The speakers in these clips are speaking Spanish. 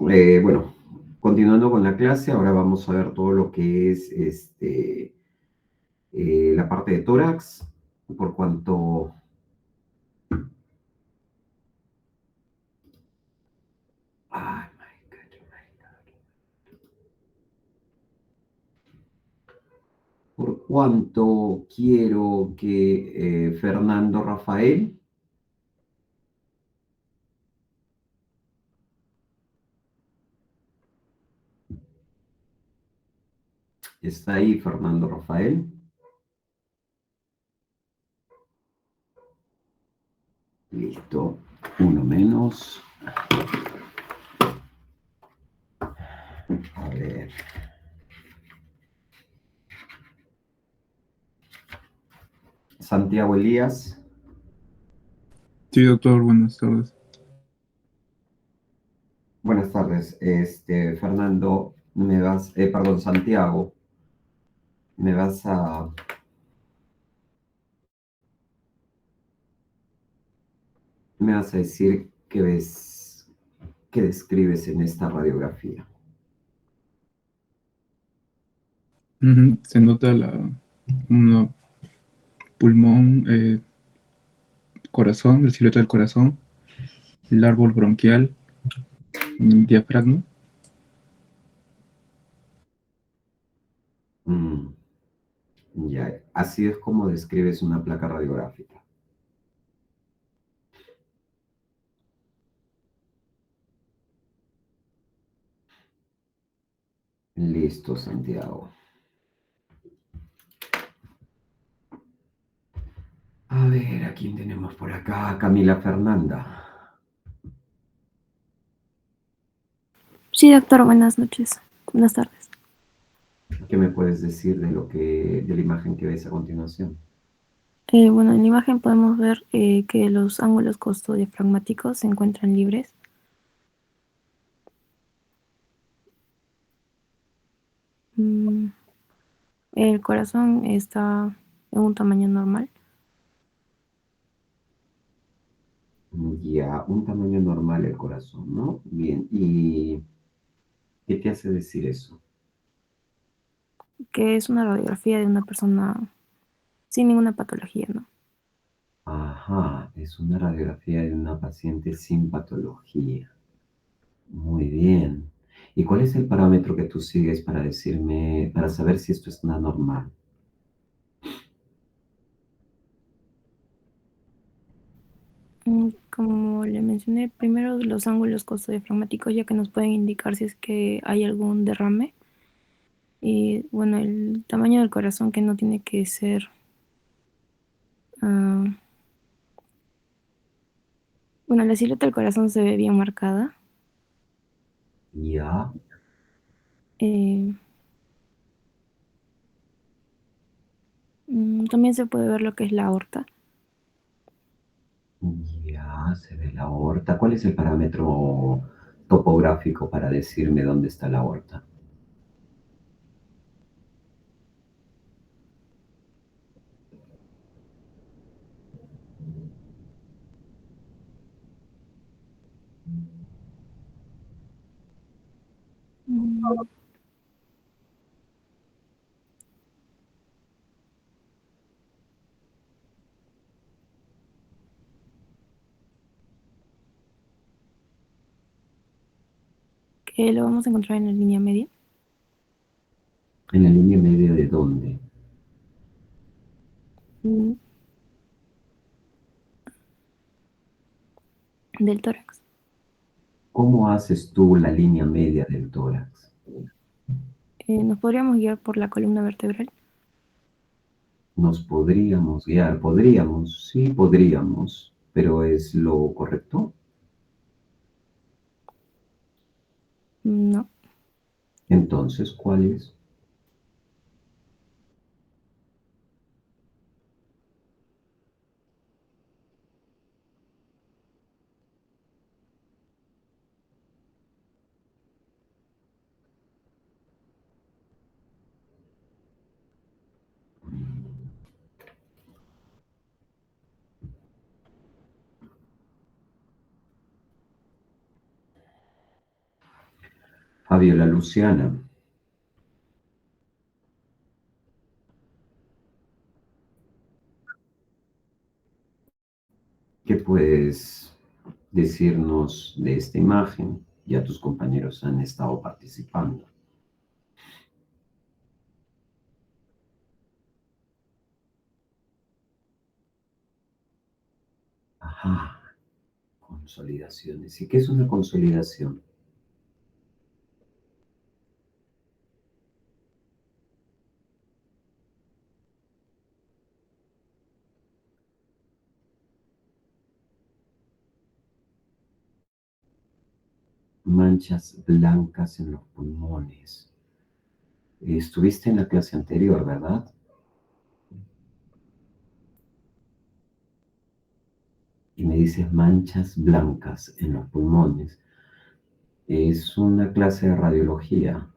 Bueno, continuando con la clase, ahora vamos a ver todo lo que es la parte de tórax, por cuanto, ay, my God, por cuanto quiero que Fernando Rafael está ahí, Fernando Rafael. Listo, uno menos. A ver. Santiago Elías. Sí, doctor, buenas tardes. Buenas tardes. Fernando, perdón, Santiago, me vas a, me vas a decir qué ves, qué describes en esta radiografía. Se nota un pulmón, corazón, el silueta del corazón, el árbol bronquial, diafragma. Mm, ya, así es como describes una placa radiográfica. Listo, Santiago. A ver, ¿a quién tenemos por acá? Camila Fernanda. Sí, doctor, buenas noches. Buenas tardes. ¿Qué me puedes decir de la imagen que ves a continuación? Bueno, en la imagen podemos ver que los ángulos costodiafragmáticos se encuentran libres. Mm, el corazón está en un tamaño normal. Ya, un tamaño normal el corazón, ¿no? Bien, ¿y qué te hace decir eso? Que es una radiografía de una persona sin ninguna patología, ¿no? Ajá, es una radiografía de una paciente sin patología. Muy bien. ¿Y cuál es el parámetro que tú sigues para decirme, para saber si esto es una normal? Como le mencioné, primero los ángulos costodiafragmáticos, ya que nos pueden indicar si es que hay algún derrame. Y bueno, el tamaño del corazón, que no tiene que ser... ah, bueno, la silueta del corazón se ve bien marcada. Ya, Eh, También se puede ver lo que es la aorta. ya, se ve la aorta. ¿Cuál es el parámetro topográfico para decirme dónde está la aorta? Mm, que lo vamos a encontrar en la línea media ¿En la línea media de dónde? mm, del tórax. ¿Cómo haces tú la línea media del tórax? Nos podríamos guiar por la columna vertebral. Nos podríamos guiar, podríamos, sí podríamos, pero ¿es lo correcto? No. Entonces, ¿cuál es? Fabiola Luciana, ¿qué puedes decirnos de esta imagen? Ya tus compañeros han estado participando. Ajá, consolidaciones. ¿Y qué es una consolidación? Manchas blancas en los pulmones. Estuviste en la clase anterior, ¿verdad? Y me dices manchas blancas en los pulmones. Es una clase de radiología.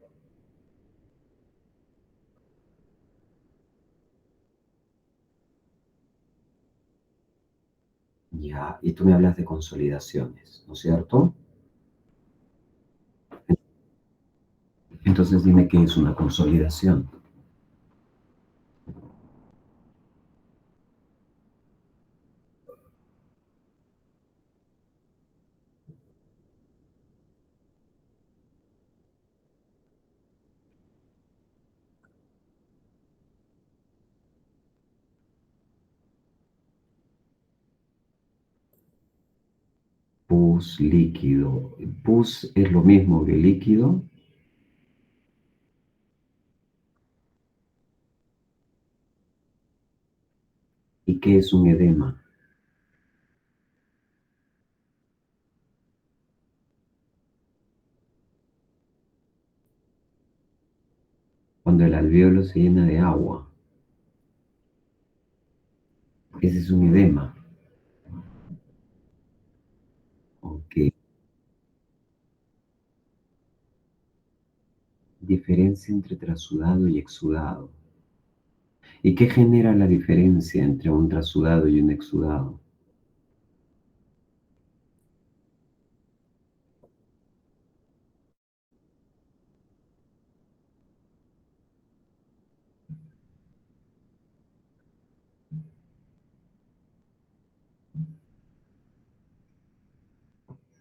Ya, y tú me hablas de consolidaciones, ¿no es cierto? Entonces dime qué es una consolidación. Pus líquido. Pus es lo mismo que líquido. ¿Y qué es un edema? Cuando el alvéolo se llena de agua. Ese es un edema. Ok. Diferencia entre trasudado y exudado. ¿Y qué genera la diferencia entre un trasudado y un exudado?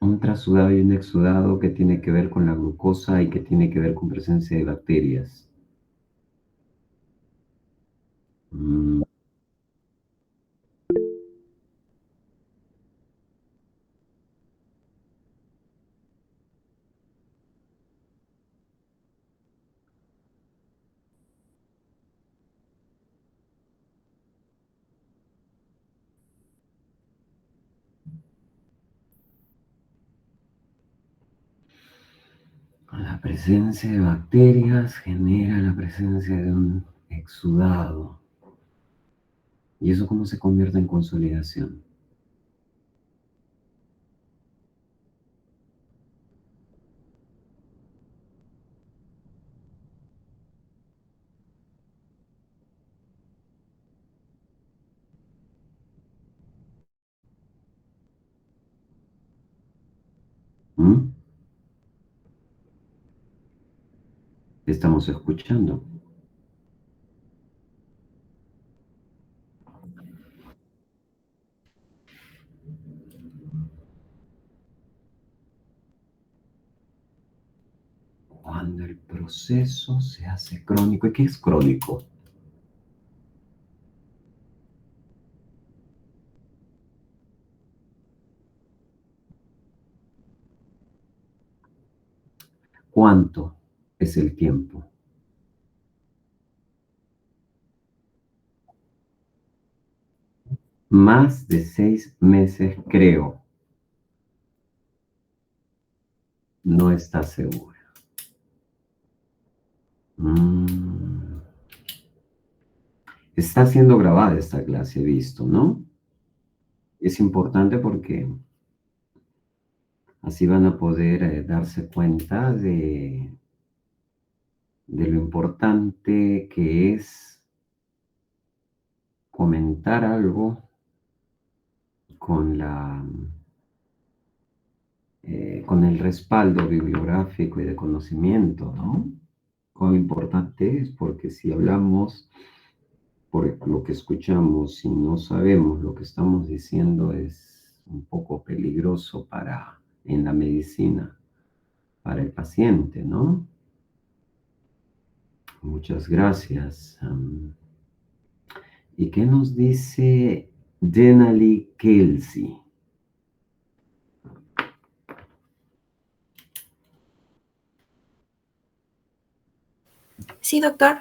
Un trasudado y un exudado que tiene que ver con la glucosa y que tiene que ver con presencia de bacterias. Mm, La presencia de bacterias genera la presencia de un exudado. ¿Y eso cómo se convierte en consolidación? ¿Mm? Estamos escuchando. Cuando el proceso se hace crónico. ¿Y qué es crónico? ¿Cuánto es el tiempo? Más de 6 meses, creo. No está segura. Mm. Está siendo grabada esta clase, he visto, ¿no? Es importante porque así van a poder darse cuenta de lo importante que es comentar algo con con el respaldo bibliográfico y de conocimiento, ¿no? Cuán importante es, porque si hablamos por lo que escuchamos y no sabemos lo que estamos diciendo, es un poco peligroso en la medicina, para el paciente, ¿no? Muchas gracias. ¿Y qué nos dice Denali Kelsey? Sí, doctor.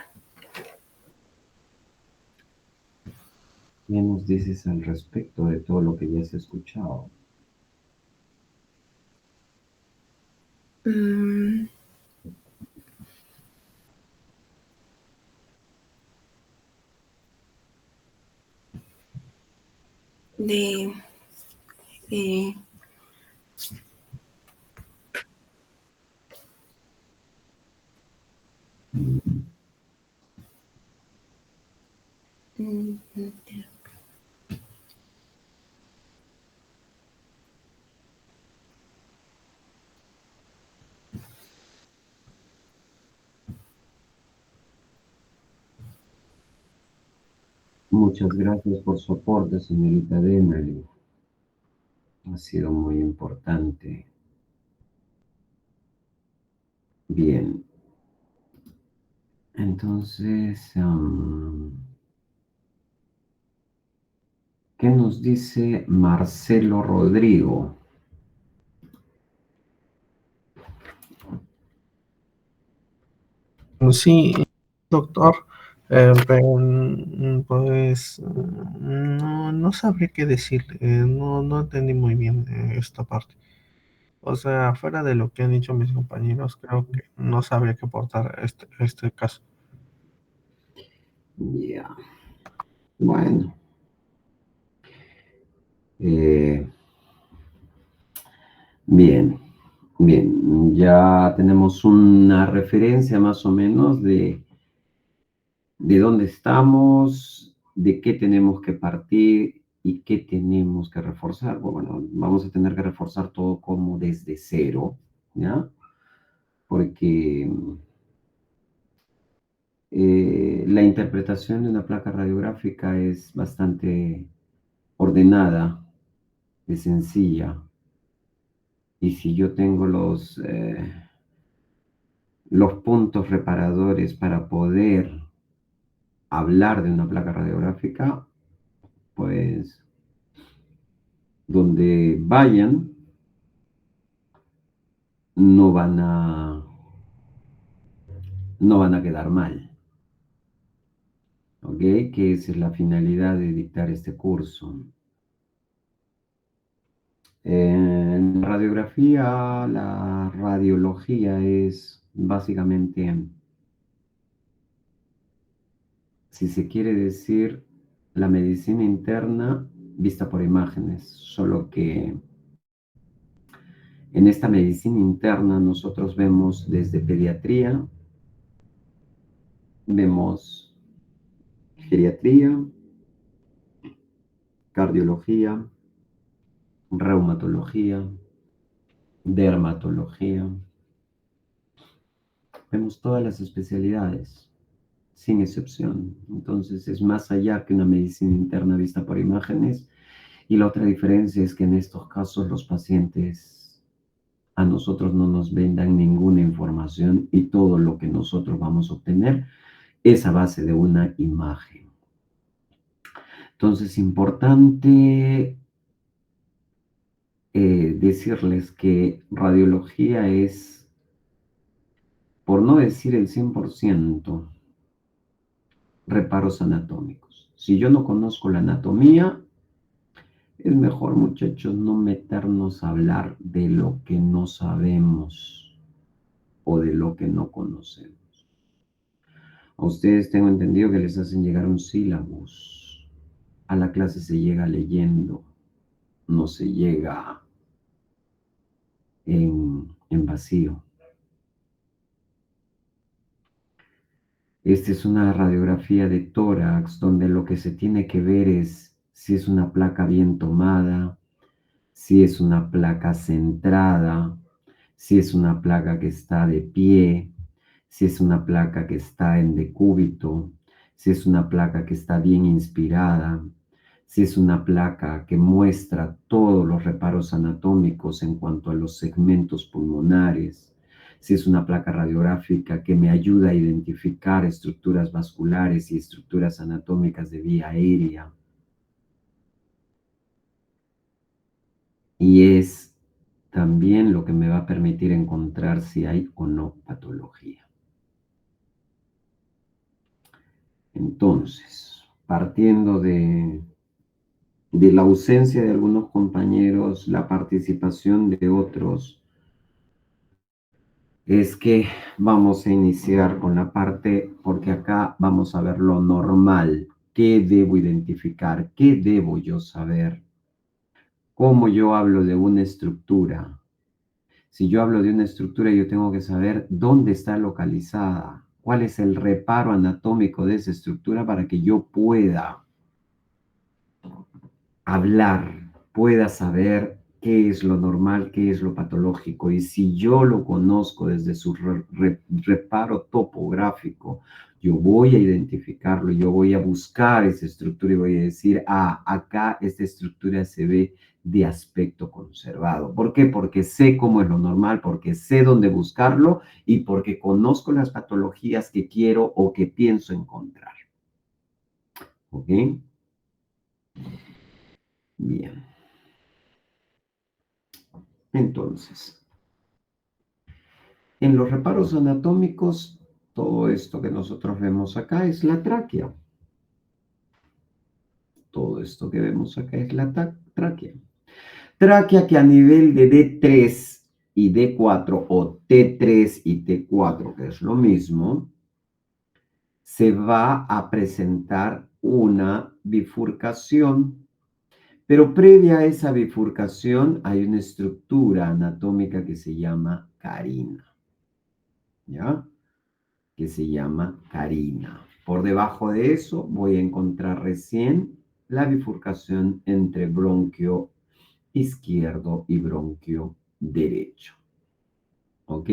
¿Qué nos dices al respecto de todo lo que ya has escuchado? Mm, de, de- mm, Muchas gracias por su aporte, señorita Denali. Ha sido muy importante. Bien. Entonces, ¿qué nos dice Marcelo Rodrigo? Sí, doctor, pero pues no sabría qué decir, no entendí muy bien esta parte. O sea, fuera de lo que han dicho mis compañeros, creo que no sabría qué aportar este caso. Ya. Bueno. Eh, bien, bien. Ya tenemos una referencia más o menos de dónde estamos, de qué tenemos que partir y qué tenemos que reforzar. Bueno, vamos a tener que reforzar todo como desde cero, ¿ya? Porque la interpretación de una placa radiográfica es bastante ordenada, es sencilla. Y si yo tengo los puntos reparadores para poder hablar de una placa radiográfica, pues donde vayan no van a, no van a quedar mal. ¿Ok? Que esa es la finalidad de dictar este curso. En radiografía, la radiología es básicamente, si se quiere decir, la medicina interna vista por imágenes, solo que en esta medicina interna nosotros vemos desde pediatría, vemos geriatría, cardiología, reumatología, dermatología, vemos todas las especialidades, sin excepción. Entonces es más allá que una medicina interna vista por imágenes. Y la otra diferencia es que en estos casos los pacientes a nosotros no nos brindan ninguna información y todo lo que nosotros vamos a obtener es a base de una imagen. Entonces, importante decirles que radiología es, por no decir el 100%, reparos anatómicos. Si yo no conozco la anatomía, es mejor, muchachos, no meternos a hablar de lo que no sabemos o de lo que no conocemos. A ustedes tengo entendido que les hacen llegar un sílabus. A la clase se llega leyendo, no se llega en vacío. Esta es una radiografía de tórax donde lo que se tiene que ver es si es una placa bien tomada, si es una placa centrada, si es una placa que está de pie, si es una placa que está en decúbito, si es una placa que está bien inspirada, si es una placa que muestra todos los reparos anatómicos en cuanto a los segmentos pulmonares, si es una placa radiográfica que me ayuda a identificar estructuras vasculares y estructuras anatómicas de vía aérea. Y es también lo que me va a permitir encontrar si hay o no patología. Entonces, partiendo de la ausencia de algunos compañeros, la participación de otros, es que vamos a iniciar con la parte, porque acá vamos a ver lo normal, qué debo identificar, qué debo yo saber, cómo yo hablo de una estructura. Si yo hablo de una estructura, yo tengo que saber dónde está localizada, cuál es el reparo anatómico de esa estructura para que yo pueda hablar, pueda saber qué es lo normal, qué es lo patológico. Y si yo lo conozco desde su reparo topográfico, yo voy a identificarlo, yo voy a buscar esa estructura y voy a decir, ah, acá esta estructura se ve de aspecto conservado. ¿Por qué? Porque sé cómo es lo normal, porque sé dónde buscarlo y porque conozco las patologías que quiero o que pienso encontrar. ¿Ok? Bien. Entonces, en los reparos anatómicos, todo esto que nosotros vemos acá es la tráquea. Todo esto que vemos acá es la tráquea. Tráquea que a nivel de D3 y D4 o T3 y T4, que es lo mismo, se va a presentar una bifurcación, pero previa a esa bifurcación hay una estructura anatómica que se llama carina. ¿Ya? Que se llama carina. Por debajo de eso voy a encontrar recién la bifurcación entre bronquio izquierdo y bronquio derecho. ¿Ok?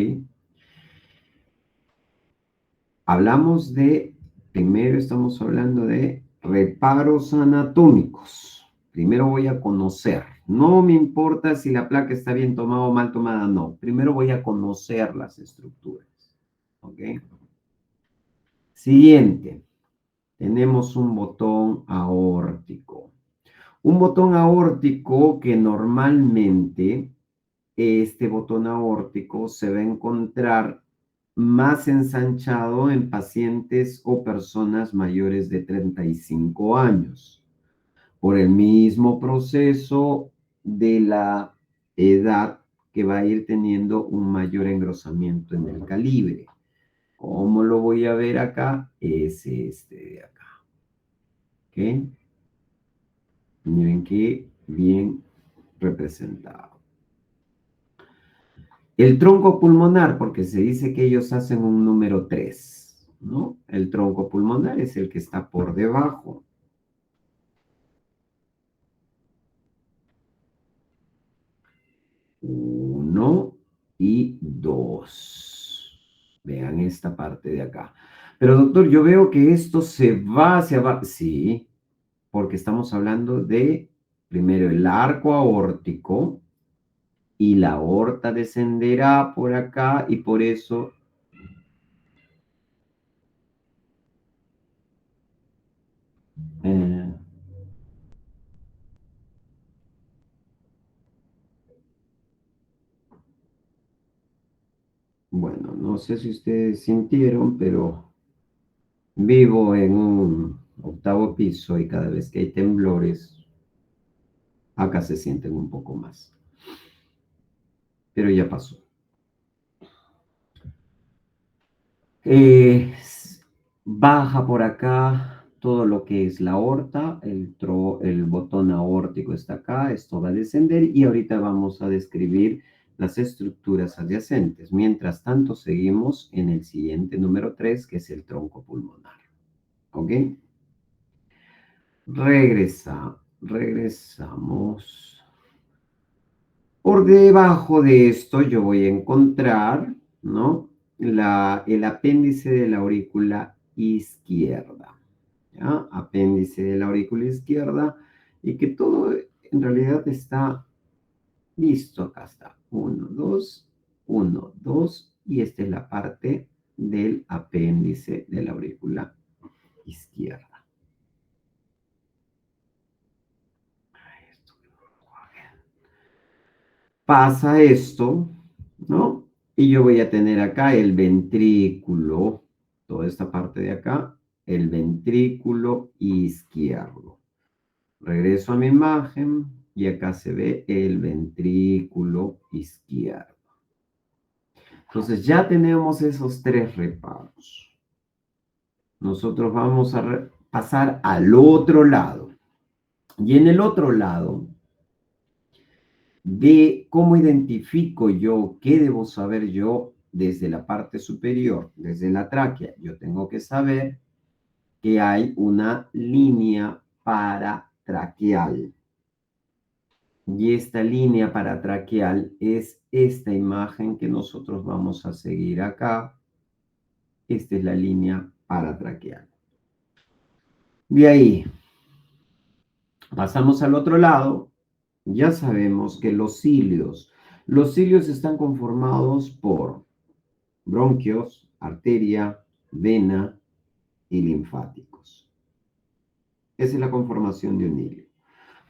Primero estamos hablando de reparos anatómicos. Primero voy a conocer. No me importa si la placa está bien tomada o mal tomada, no. Primero voy a conocer las estructuras. ¿Ok? Siguiente. Tenemos un botón aórtico. Un botón aórtico que normalmente este botón aórtico se va a encontrar más ensanchado en pacientes o personas mayores de 35 años, por el mismo proceso de la edad que va a ir teniendo un mayor engrosamiento en el calibre. ¿Cómo lo voy a ver acá? Es este de acá. ¿Ok? Miren qué bien representado. El tronco pulmonar, porque se dice que ellos hacen un número 3, ¿no? El tronco pulmonar es el que está por debajo. Uno y dos. Vean esta parte de acá. Pero doctor, yo veo que esto se va hacia abajo. Sí, porque estamos hablando de, primero, el arco aórtico, y la aorta descenderá por acá y por eso eh, bueno, no sé si ustedes sintieron, pero vivo en un octavo piso y cada vez que hay temblores, acá se sienten un poco más. Pero ya pasó. Eh, Baja por acá todo lo que es la aorta, el botón aórtico está acá, esto va a descender y ahorita vamos a describir las estructuras adyacentes. Mientras tanto, seguimos en el siguiente número 3, que es el tronco pulmonar. ¿Ok? Regresamos. por debajo de esto yo voy a encontrar, ¿no? El apéndice de la aurícula izquierda. ¿Ya? Apéndice de la aurícula izquierda y que todo en realidad está listo. Acá está. 1, 2, 1, 2 y esta es la parte del apéndice de la aurícula izquierda. Pasa esto, ¿no? Y yo voy a tener acá el ventrículo, toda esta parte de acá, el ventrículo izquierdo. Regreso a mi imagen y acá se ve el ventrículo izquierdo. Entonces ya tenemos esos tres reparos. Nosotros vamos a pasar al otro lado. Y en el otro lado, de cómo identifico yo, qué debo saber yo desde la parte superior, desde la tráquea. Yo tengo que saber que hay una línea paratraqueal. Y esta línea paratraqueal es esta imagen que nosotros vamos a seguir acá. Esta es la línea paratraqueal. De ahí, pasamos al otro lado. Ya sabemos que los cilios están conformados por bronquios, arteria, vena y linfáticos. Esa es la conformación de un hilio.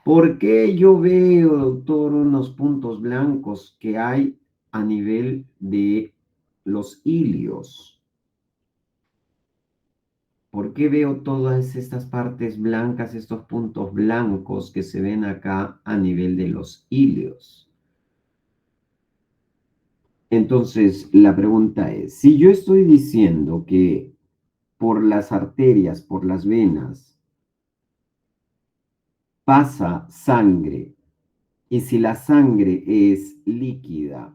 ¿Por qué yo veo, doctor, unos puntos blancos que hay a nivel de los hilios? ¿Por qué veo todas estas partes blancas, estos puntos blancos que se ven acá a nivel de los hilios? Entonces, la pregunta es, si yo estoy diciendo que por las arterias, por las venas, pasa sangre, y si la sangre es líquida,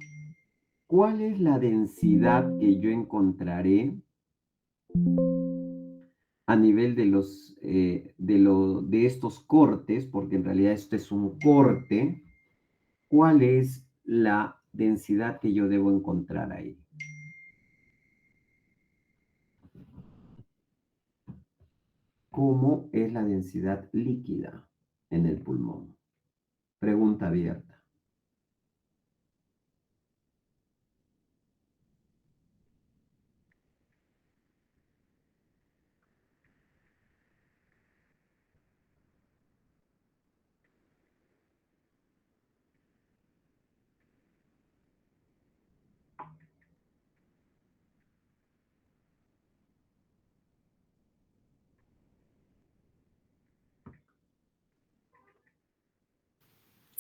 ¿cuál es la densidad que yo encontraré a nivel de de estos cortes? Porque en realidad esto es un corte. ¿Cuál es la densidad que yo debo encontrar ahí? ¿Cómo es la densidad líquida en el pulmón? Pregunta abierta.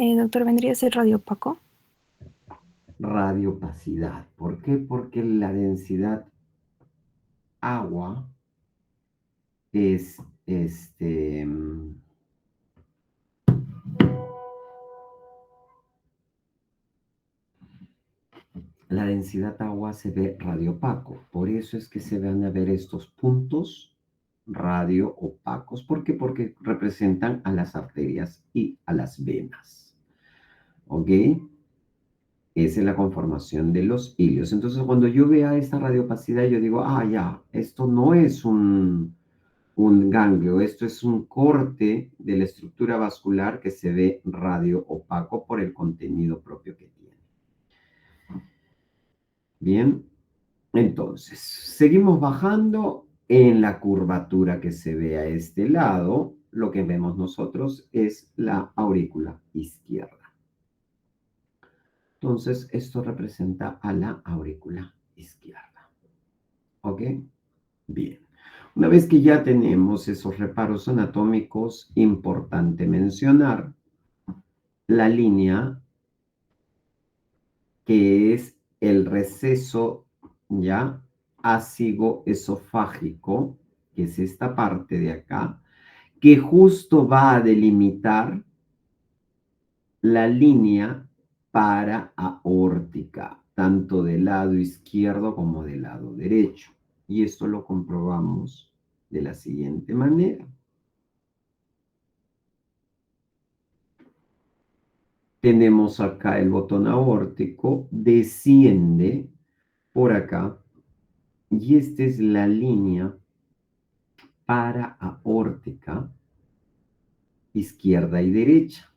Doctor, ¿vendría a ser radiopaco? Radiopacidad. ¿Por qué? Porque la densidad agua es la densidad agua se ve radiopaco. Por eso es que se van a ver estos puntos radio opacos. ¿Por qué? Porque representan a las arterias y a las venas. ¿Ok? Esa es la conformación de los hilios. Entonces, cuando yo vea esta radiopacidad, yo digo, ah, ya, esto no es un ganglio, esto es un corte de la estructura vascular que se ve radio opaco por el contenido propio que tiene. Bien, entonces, seguimos bajando en la curvatura que se ve a este lado. Lo que vemos nosotros es la aurícula izquierda. Entonces, esto representa a la aurícula izquierda. ¿Ok? Bien. Una vez que ya tenemos esos reparos anatómicos, importante mencionar la línea que es el receso ya ácido-esofágico, que es esta parte de acá, que justo va a delimitar la línea para-aórtica, tanto del lado izquierdo como del lado derecho. Y esto lo comprobamos de la siguiente manera. Tenemos acá el botón aórtico, desciende por acá y esta es la línea paraaórtica, izquierda y derecha.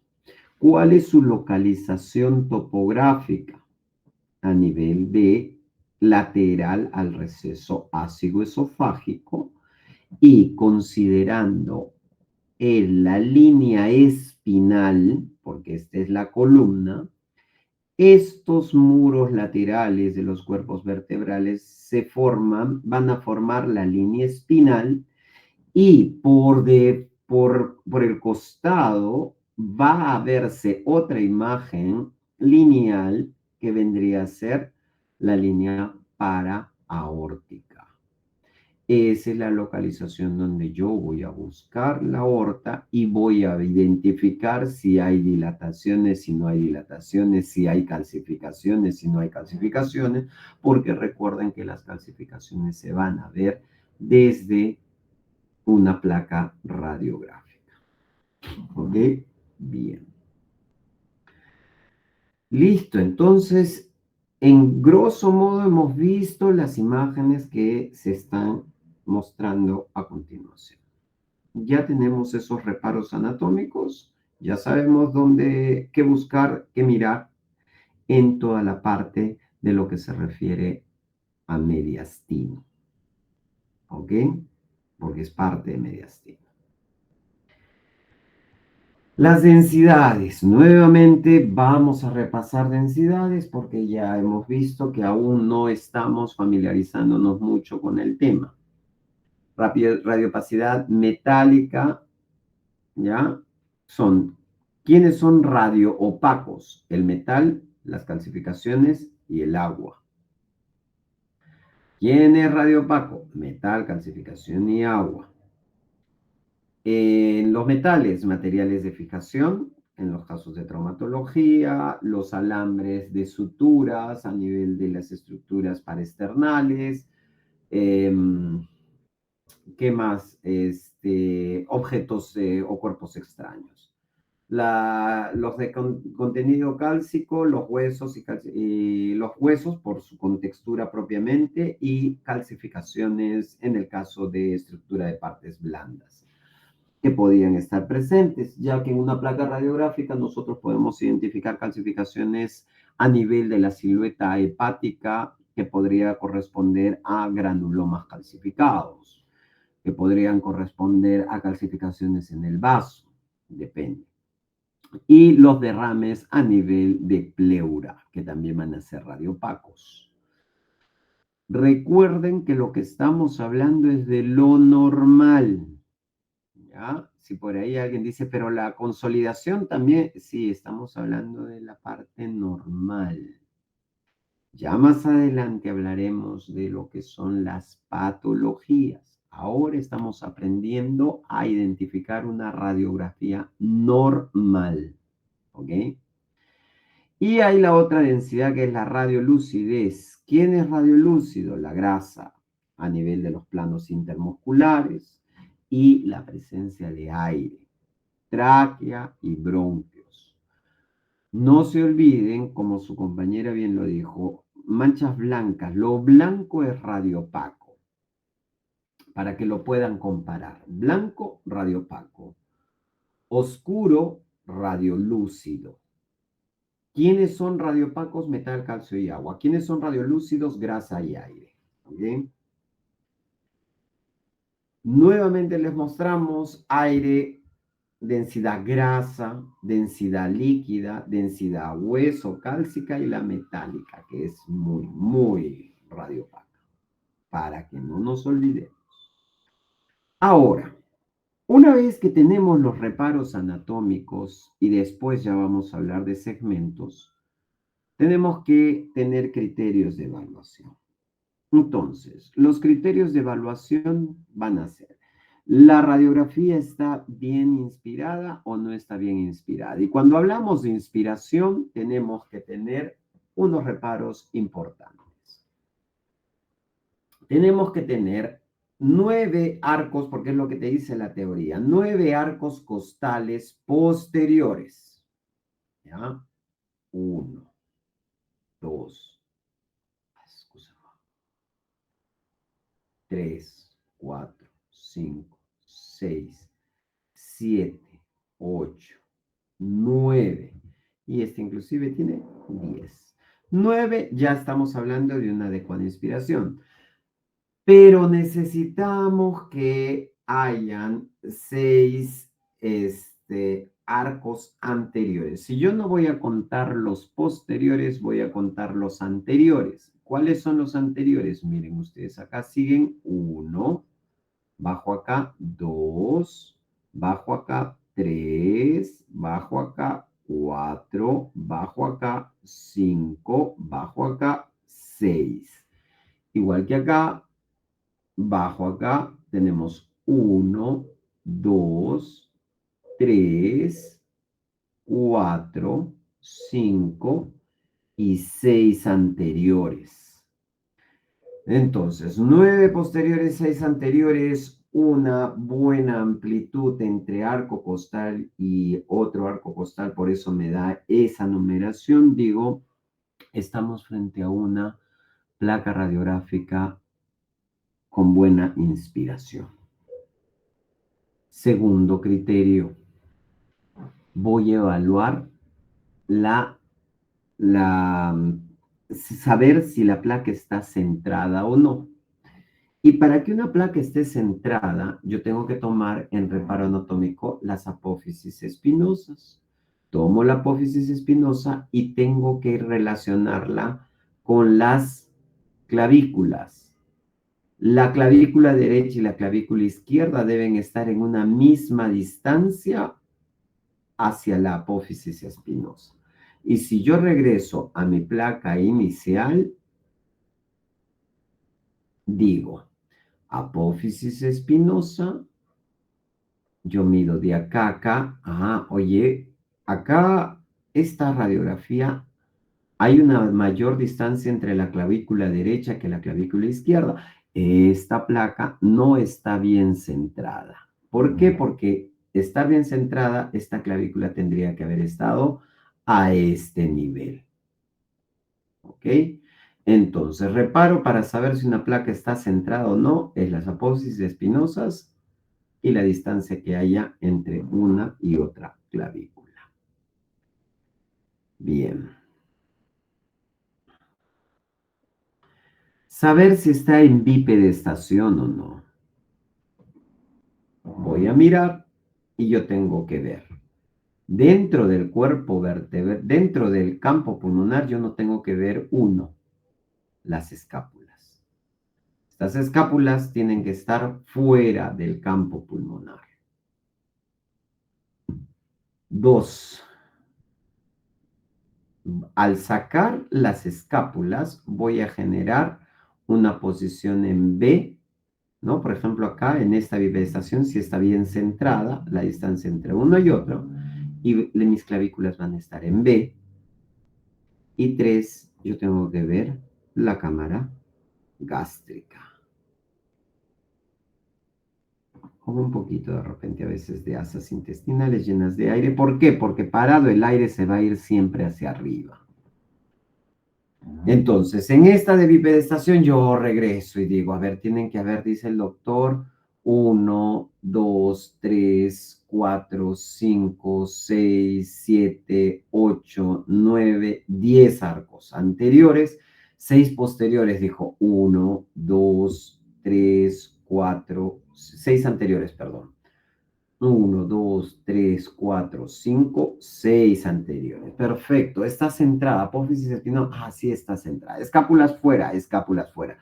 ¿Cuál es su localización topográfica? A nivel de lateral al receso ácido-esofágico y considerando la línea espinal, porque esta es la columna, estos muros laterales de los cuerpos vertebrales van a formar la línea espinal y por el costado va a verse otra imagen lineal que vendría a ser la línea paraaórtica. Esa es la localización donde yo voy a buscar la aorta y voy a identificar si hay dilataciones, si no hay dilataciones, si hay calcificaciones, si no hay calcificaciones, porque recuerden que las calcificaciones se van a ver desde una placa radiográfica. ¿Ok? Bien. Listo, entonces, en grosso modo hemos visto las imágenes que se están mostrando a continuación. Ya tenemos esos reparos anatómicos, ya sabemos qué buscar, qué mirar en toda la parte de lo que se refiere a mediastino. ¿Ok? Porque es parte de mediastino. Las densidades. Nuevamente vamos a repasar densidades porque ya hemos visto que aún no estamos familiarizándonos mucho con el tema. Radiopacidad metálica, ¿ya? ¿Quiénes son radioopacos? El metal, las calcificaciones y el agua. ¿Quién es radioopaco? Metal, calcificación y agua. En los metales, materiales de fijación, en los casos de traumatología, los alambres de suturas a nivel de las estructuras paraesternales, ¿qué más? Objetos o cuerpos extraños. Los de contenido cálcico, los huesos y los huesos por su contextura propiamente y calcificaciones en el caso de estructura de partes blandas que podían estar presentes, ya que en una placa radiográfica nosotros podemos identificar calcificaciones a nivel de la silueta hepática que podría corresponder a granulomas calcificados, que podrían corresponder a calcificaciones en el vaso, depende. Y los derrames a nivel de pleura, que también van a ser radiopacos. Recuerden que lo que estamos hablando es de lo normal. ¿Ya? Si por ahí alguien dice, pero la consolidación también, sí, estamos hablando de la parte normal. Ya más adelante hablaremos de lo que son las patologías. Ahora estamos aprendiendo a identificar una radiografía normal. ¿Ok? Y hay la otra densidad que es la radiolucidez. ¿Quién es radiolúcido? La grasa a nivel de los planos intermusculares y la presencia de aire, tráquea y bronquios. No se olviden, como su compañera bien lo dijo, manchas blancas. Lo blanco es radiopaco, para que lo puedan comparar. Blanco, radiopaco. Oscuro, radiolúcido. ¿Quiénes son radiopacos? Metal, calcio y agua. ¿Quiénes son radiolúcidos? Grasa y aire. ¿Okay? Nuevamente les mostramos aire, densidad grasa, densidad líquida, densidad hueso, cálcica y la metálica, que es muy, muy radiopaca, para que no nos olvidemos. Ahora, una vez que tenemos los reparos anatómicos y después ya vamos a hablar de segmentos, tenemos que tener criterios de evaluación. Entonces, los criterios de evaluación van a ser, ¿la radiografía está bien inspirada o no está bien inspirada? Y cuando hablamos de inspiración, tenemos que tener unos reparos importantes. Tenemos que tener 9 arcos, porque es lo que te dice la teoría, 9 arcos costales posteriores. ¿Ya? 1, 2, 3, 4, 5, 6, 7, 8, 9. Y este inclusive tiene 10. 9, ya estamos hablando de una adecuada inspiración. Pero necesitamos que hayan 6 arcos anteriores. Si yo no voy a contar los posteriores, voy a contar los anteriores. ¿Cuáles son los anteriores? Miren ustedes, acá siguen 1, bajo acá 2, bajo acá 3, bajo acá 4, bajo acá 5, bajo acá 6. Igual que acá, bajo acá tenemos 1, 2, 3, 4, 5 y 6 anteriores. Entonces, 9 posteriores, 6 anteriores, una buena amplitud entre arco costal y otro arco costal, por eso me da esa numeración. Digo, estamos frente a una placa radiográfica con buena inspiración. Segundo criterio, voy a evaluar saber si la placa está centrada o no. Y para que una placa esté centrada, yo tengo que tomar en reparo anatómico las apófisis espinosas. Tomo la apófisis espinosa y tengo que relacionarla con las clavículas. La clavícula derecha y la clavícula izquierda deben estar en una misma distancia hacia la apófisis espinosa. Y si yo regreso a mi placa inicial, digo, apófisis espinosa, yo mido de acá a acá, oye, acá esta radiografía hay una mayor distancia entre la clavícula derecha que la clavícula izquierda. Esta placa no está bien centrada. ¿Por qué? Porque está bien centrada, esta clavícula tendría que haber estado a este nivel. ¿Ok? Entonces, reparo para saber si una placa está centrada o no es las apófisis espinosas y la distancia que haya entre una y otra clavícula. Bien. Saber si está en bipedestación o no. Voy a mirar y yo tengo que ver. Dentro del cuerpo vertebral, dentro del campo pulmonar, yo no tengo que ver las escápulas. Estas escápulas tienen que estar fuera del campo pulmonar. 2. Al sacar las escápulas, voy a generar una posición en B, ¿no? Por ejemplo, acá en esta bipedestación, si está bien centrada, la distancia entre uno y otro, y mis clavículas van a estar en B. Y 3, yo tengo que ver la cámara gástrica. Como un poquito de repente a veces de asas intestinales llenas de aire. ¿Por qué? Porque parado el aire se va a ir siempre hacia arriba. Entonces, en esta de bipedestación yo regreso y digo, a ver, tienen que haber, dice el doctor, 1, 2, 3, 4, 5, 6, 7, 8, 9, 10 arcos anteriores, 6 posteriores, dijo 1, 2, 3, 4, 6 anteriores, perdón. 1, 2, 3, 4, 5, 6 anteriores. Perfecto. Está centrada. Apófisis espinosa. Sí está centrada. Escápulas fuera, escápulas fuera.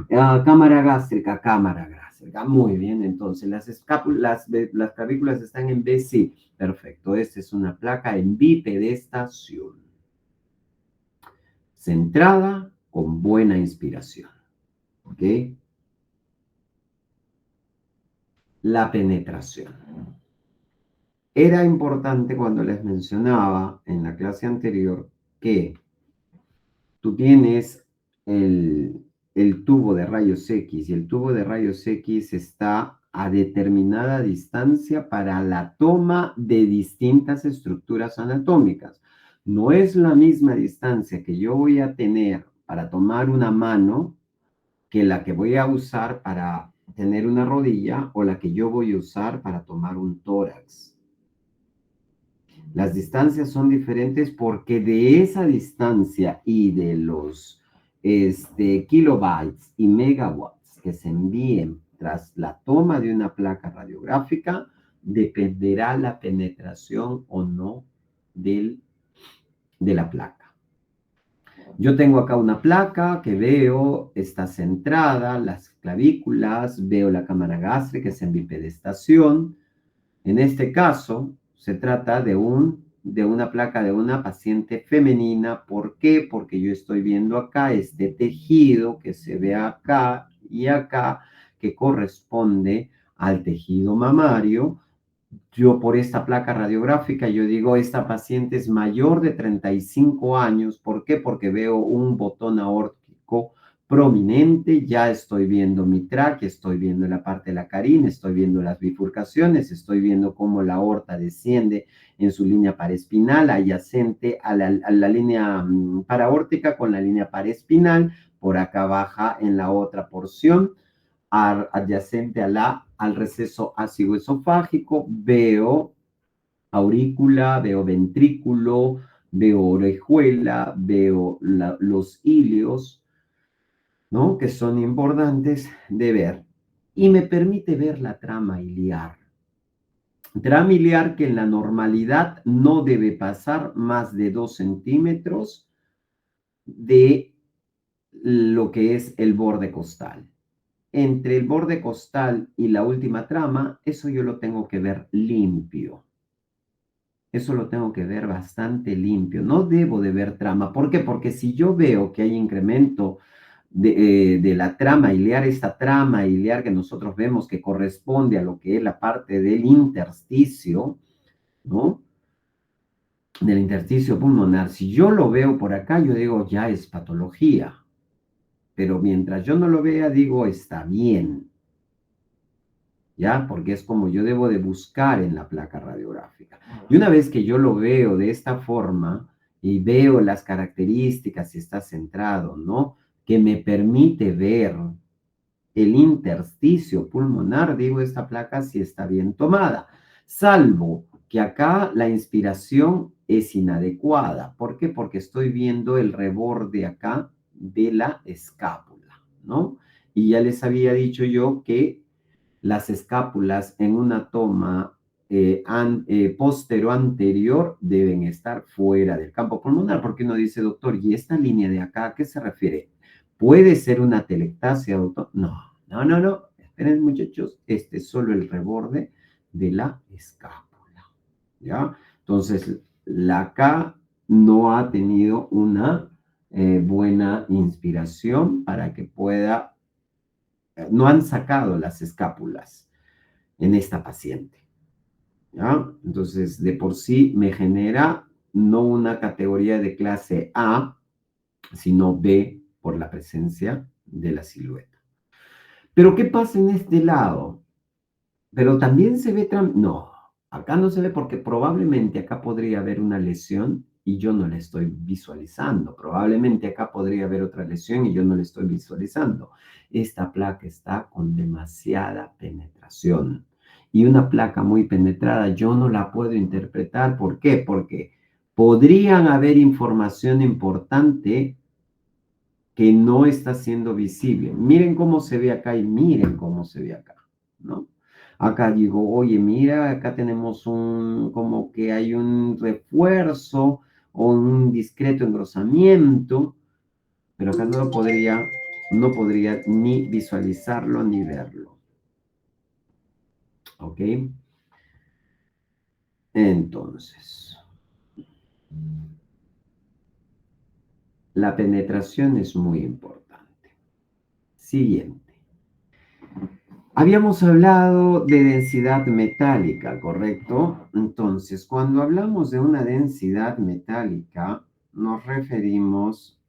Cámara gástrica, cámara gástrica. Muy bien. Entonces, las clavículas están en B. Sí. Perfecto. Esta es una placa en bipedestación. Centrada con buena inspiración. ¿Ok? La penetración. Era importante cuando les mencionaba en la clase anterior que tú tienes el tubo de rayos X y el tubo de rayos X está a determinada distancia para la toma de distintas estructuras anatómicas. No es la misma distancia que yo voy a tener para tomar una mano que la que voy a usar para tener una rodilla o la que yo voy a usar para tomar un tórax. Las distancias son diferentes porque de esa distancia y de los kilobytes y megawatts que se envíen tras la toma de una placa radiográfica, dependerá la penetración o no del, de la placa. Yo tengo acá una placa que veo, está centrada, las clavículas, veo la cámara gástrica, es en bipedestación. En este caso, se trata de una placa de una paciente femenina. ¿Por qué? Porque yo estoy viendo acá este tejido que se ve acá y acá, que corresponde al tejido mamario. Yo por esta placa radiográfica, yo digo, esta paciente es mayor de 35 años. ¿Por qué? Porque veo un botón aórtico prominente, ya estoy viendo mi tráquea, estoy viendo la parte de la carina, estoy viendo las bifurcaciones, estoy viendo cómo la aorta desciende en su línea paraespinal adyacente a la línea paraórtica con la línea paraespinal, por acá baja en la otra porción adyacente al receso ácido-esofágico, veo aurícula, veo ventrículo, veo orejuela, veo los ilios, ¿no? Que son importantes de ver. Y me permite ver la trama iliar. Trama iliar que en la normalidad no debe pasar más de 2 centímetros de lo que es el borde costal. Entre el borde costal y la última trama, eso yo lo tengo que ver limpio. Eso lo tengo que ver bastante limpio. No debo de ver trama. ¿Por qué? Porque si yo veo que hay incremento de la trama iliar, esta trama iliar que nosotros vemos que corresponde a lo que es la parte del intersticio, ¿no? Del intersticio pulmonar. Si yo lo veo por acá, yo digo, ya es patología. Pero mientras yo no lo vea, digo, está bien. ¿Ya? Porque es como yo debo de buscar en la placa radiográfica. Y una vez que yo lo veo de esta forma y veo las características, si está centrado, ¿no? Que me permite ver el intersticio pulmonar, digo, esta placa sí está bien tomada. Salvo que acá la inspiración es inadecuada. ¿Por qué? Porque estoy viendo el reborde acá de la escápula, ¿no? Y ya les había dicho yo que las escápulas en una toma postero-anterior deben estar fuera del campo pulmonar, porque uno dice, doctor, ¿y esta línea de acá a qué se refiere? ¿Puede ser una telectasia, doctor? No, no, no, no. Esperen, muchachos, este es solo el reborde de la escápula, ¿ya? Entonces, la K no ha tenido una buena inspiración para que pueda no han sacado las escápulas en esta paciente, ¿ya? Entonces, de por sí me genera no una categoría de clase A, sino B por la presencia de la silueta. Pero, ¿qué pasa en este lado? Pero también se ve, no, acá no se ve porque probablemente acá podría haber una lesión y yo no la estoy visualizando. Probablemente acá podría haber otra lesión y yo no la estoy visualizando. Esta placa está con demasiada penetración. Y una placa muy penetrada yo no la puedo interpretar. ¿Por qué? Porque podrían haber información importante que no está siendo visible. Miren cómo se ve acá y miren cómo se ve acá, ¿no? Acá digo, oye, mira, acá tenemos como que hay un refuerzo o un discreto engrosamiento, pero acá no podría ni visualizarlo ni verlo. ¿Ok? Entonces, la penetración es muy importante. Siguiente. Habíamos hablado de densidad metálica, ¿correcto? Entonces, cuando hablamos de una densidad metálica, nos referimos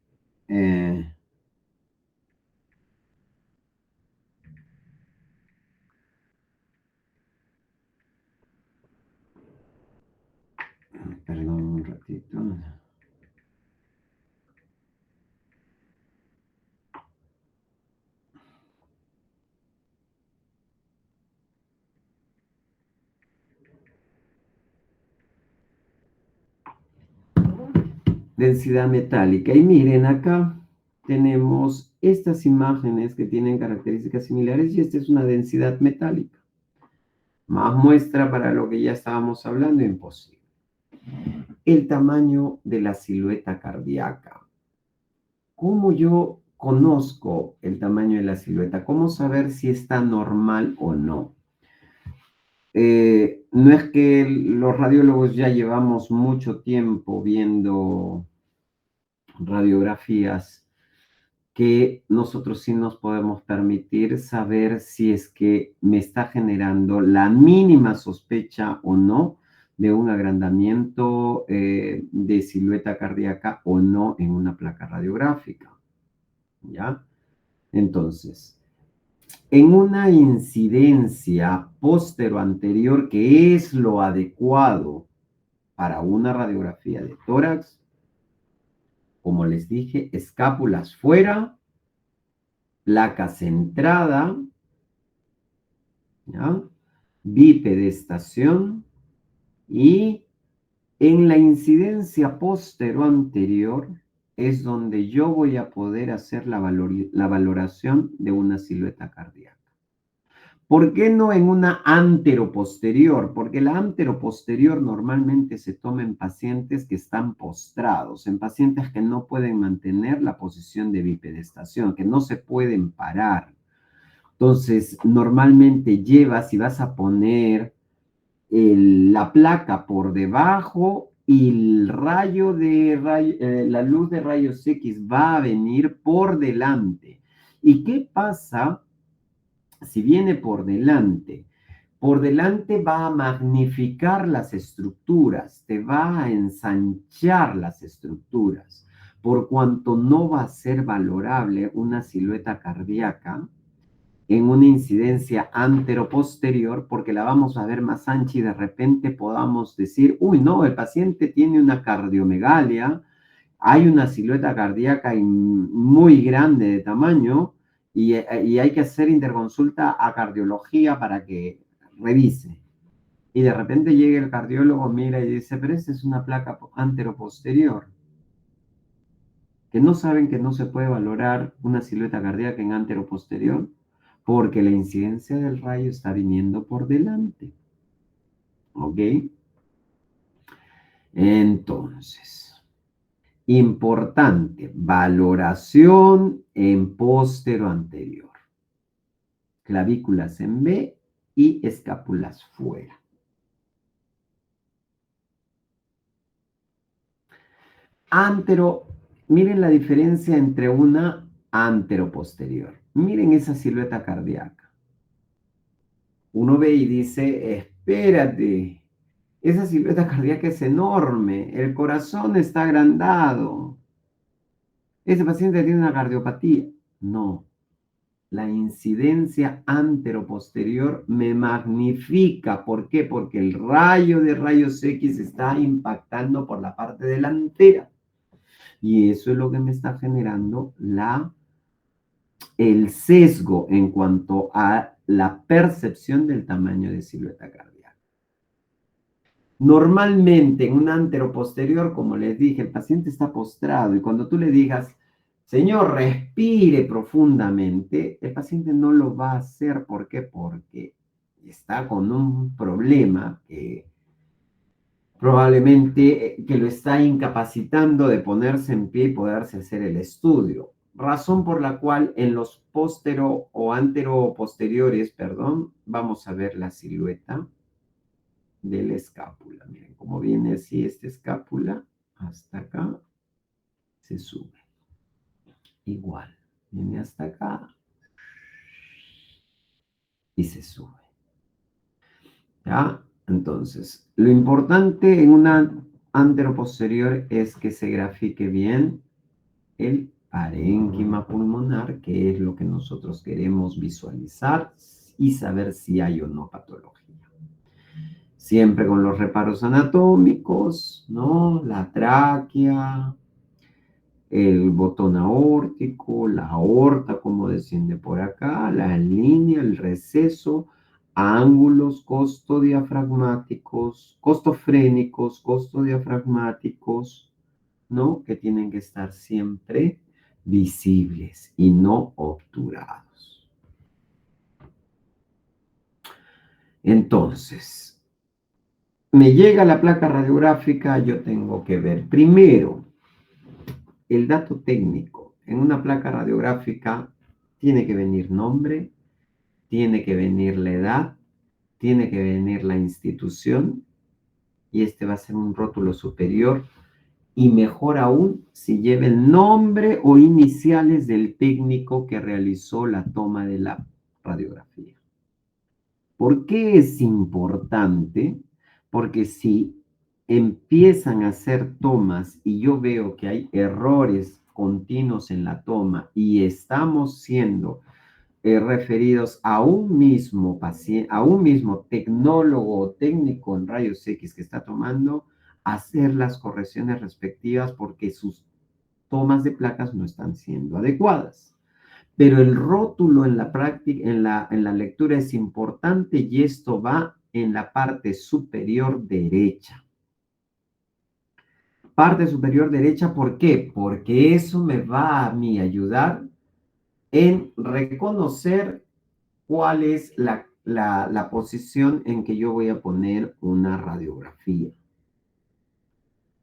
perdón un ratito. densidad metálica. Y miren, acá tenemos estas imágenes que tienen características similares y esta es una densidad metálica. Más muestra para lo que ya estábamos hablando, imposible. El tamaño de la silueta cardíaca. ¿Cómo yo conozco el tamaño de la silueta? ¿Cómo saber si está normal o no? No es que los radiólogos ya llevamos mucho tiempo viendo radiografías que nosotros sí nos podemos permitir saber si es que me está generando la mínima sospecha o no de un agrandamiento de silueta cardíaca o no en una placa radiográfica. ¿Ya? Entonces, en una incidencia póstero-anterior, que es lo adecuado para una radiografía de tórax, como les dije, escápulas fuera, placa centrada, ¿ya? Bipedestación y en la incidencia póstero-anterior es donde yo voy a poder hacer la valoración de una silueta cardíaca. ¿Por qué no en una anteroposterior? Porque la anteroposterior normalmente se toma en pacientes que están postrados, en pacientes que no pueden mantener la posición de bipedestación, que no se pueden parar. Entonces, normalmente llevas y vas a poner la placa por debajo y el la luz de rayos X va a venir por delante. ¿Y qué pasa si viene por delante? Por delante va a magnificar las estructuras, te va a ensanchar las estructuras, por cuanto no va a ser valorable una silueta cardíaca en una incidencia anteroposterior, porque la vamos a ver más ancha y de repente podamos decir, uy, no, el paciente tiene una cardiomegalia, hay una silueta cardíaca muy grande de tamaño y hay que hacer interconsulta a cardiología para que revise. Y de repente llega el cardiólogo, mira y dice, pero esta es una placa anteroposterior. Que no saben que no se puede valorar una silueta cardíaca en anteroposterior porque la incidencia del rayo está viniendo por delante. ¿Ok? Entonces, importante, valoración en póstero anterior. Clavículas en B y escápulas fuera. Antero, miren la diferencia entre una anteroposterior. Miren esa silueta cardíaca. Uno ve y dice, espérate, esa silueta cardíaca es enorme, el corazón está agrandado. Ese paciente tiene una cardiopatía. No, la incidencia anteroposterior me magnifica. ¿Por qué? Porque el rayo de rayos X está impactando por la parte delantera. Y eso es lo que me está generando el sesgo en cuanto a la percepción del tamaño de silueta cardíaca. Normalmente en un anteroposterior, como les dije, el paciente está postrado y cuando tú le digas, señor, respire profundamente, el paciente no lo va a hacer. ¿Por qué? Porque está con un problema que probablemente que lo está incapacitando de ponerse en pie y poderse hacer el estudio. Razón por la cual en los póstero o anteroposteriores, perdón, vamos a ver la silueta de la escápula. Miren cómo viene así esta escápula hasta acá, se sube. Igual, viene hasta acá y se sube. ¿Ya? Entonces, lo importante en una anteroposterior es que se grafique bien el parénquima pulmonar, que es lo que nosotros queremos visualizar y saber si hay o no patología. Siempre con los reparos anatómicos, ¿no? La tráquea, el botón aórtico, la aorta, como desciende por acá, la línea, el receso, ángulos costodiafragmáticos, costofrénicos, costodiafragmáticos, ¿no? Que tienen que estar siempre visibles y no obturados. Entonces, me llega la placa radiográfica, yo tengo que ver primero el dato técnico. En una placa radiográfica tiene que venir nombre, tiene que venir la edad, tiene que venir la institución y este va a ser un rótulo superior y mejor aún si lleva el nombre o iniciales del técnico que realizó la toma de la radiografía. ¿Por qué es importante? Porque si empiezan a hacer tomas y yo veo que hay errores continuos en la toma y estamos siendo referidos a un mismo paciente, a un mismo tecnólogo o técnico en rayos X que está tomando, hacer las correcciones respectivas porque sus tomas de placas no están siendo adecuadas. Pero el rótulo en la práctica, en la lectura es importante y esto va en la parte superior derecha. Parte superior derecha, ¿por qué? Porque eso me va a mí ayudar en reconocer cuál es la posición en que yo voy a poner una radiografía.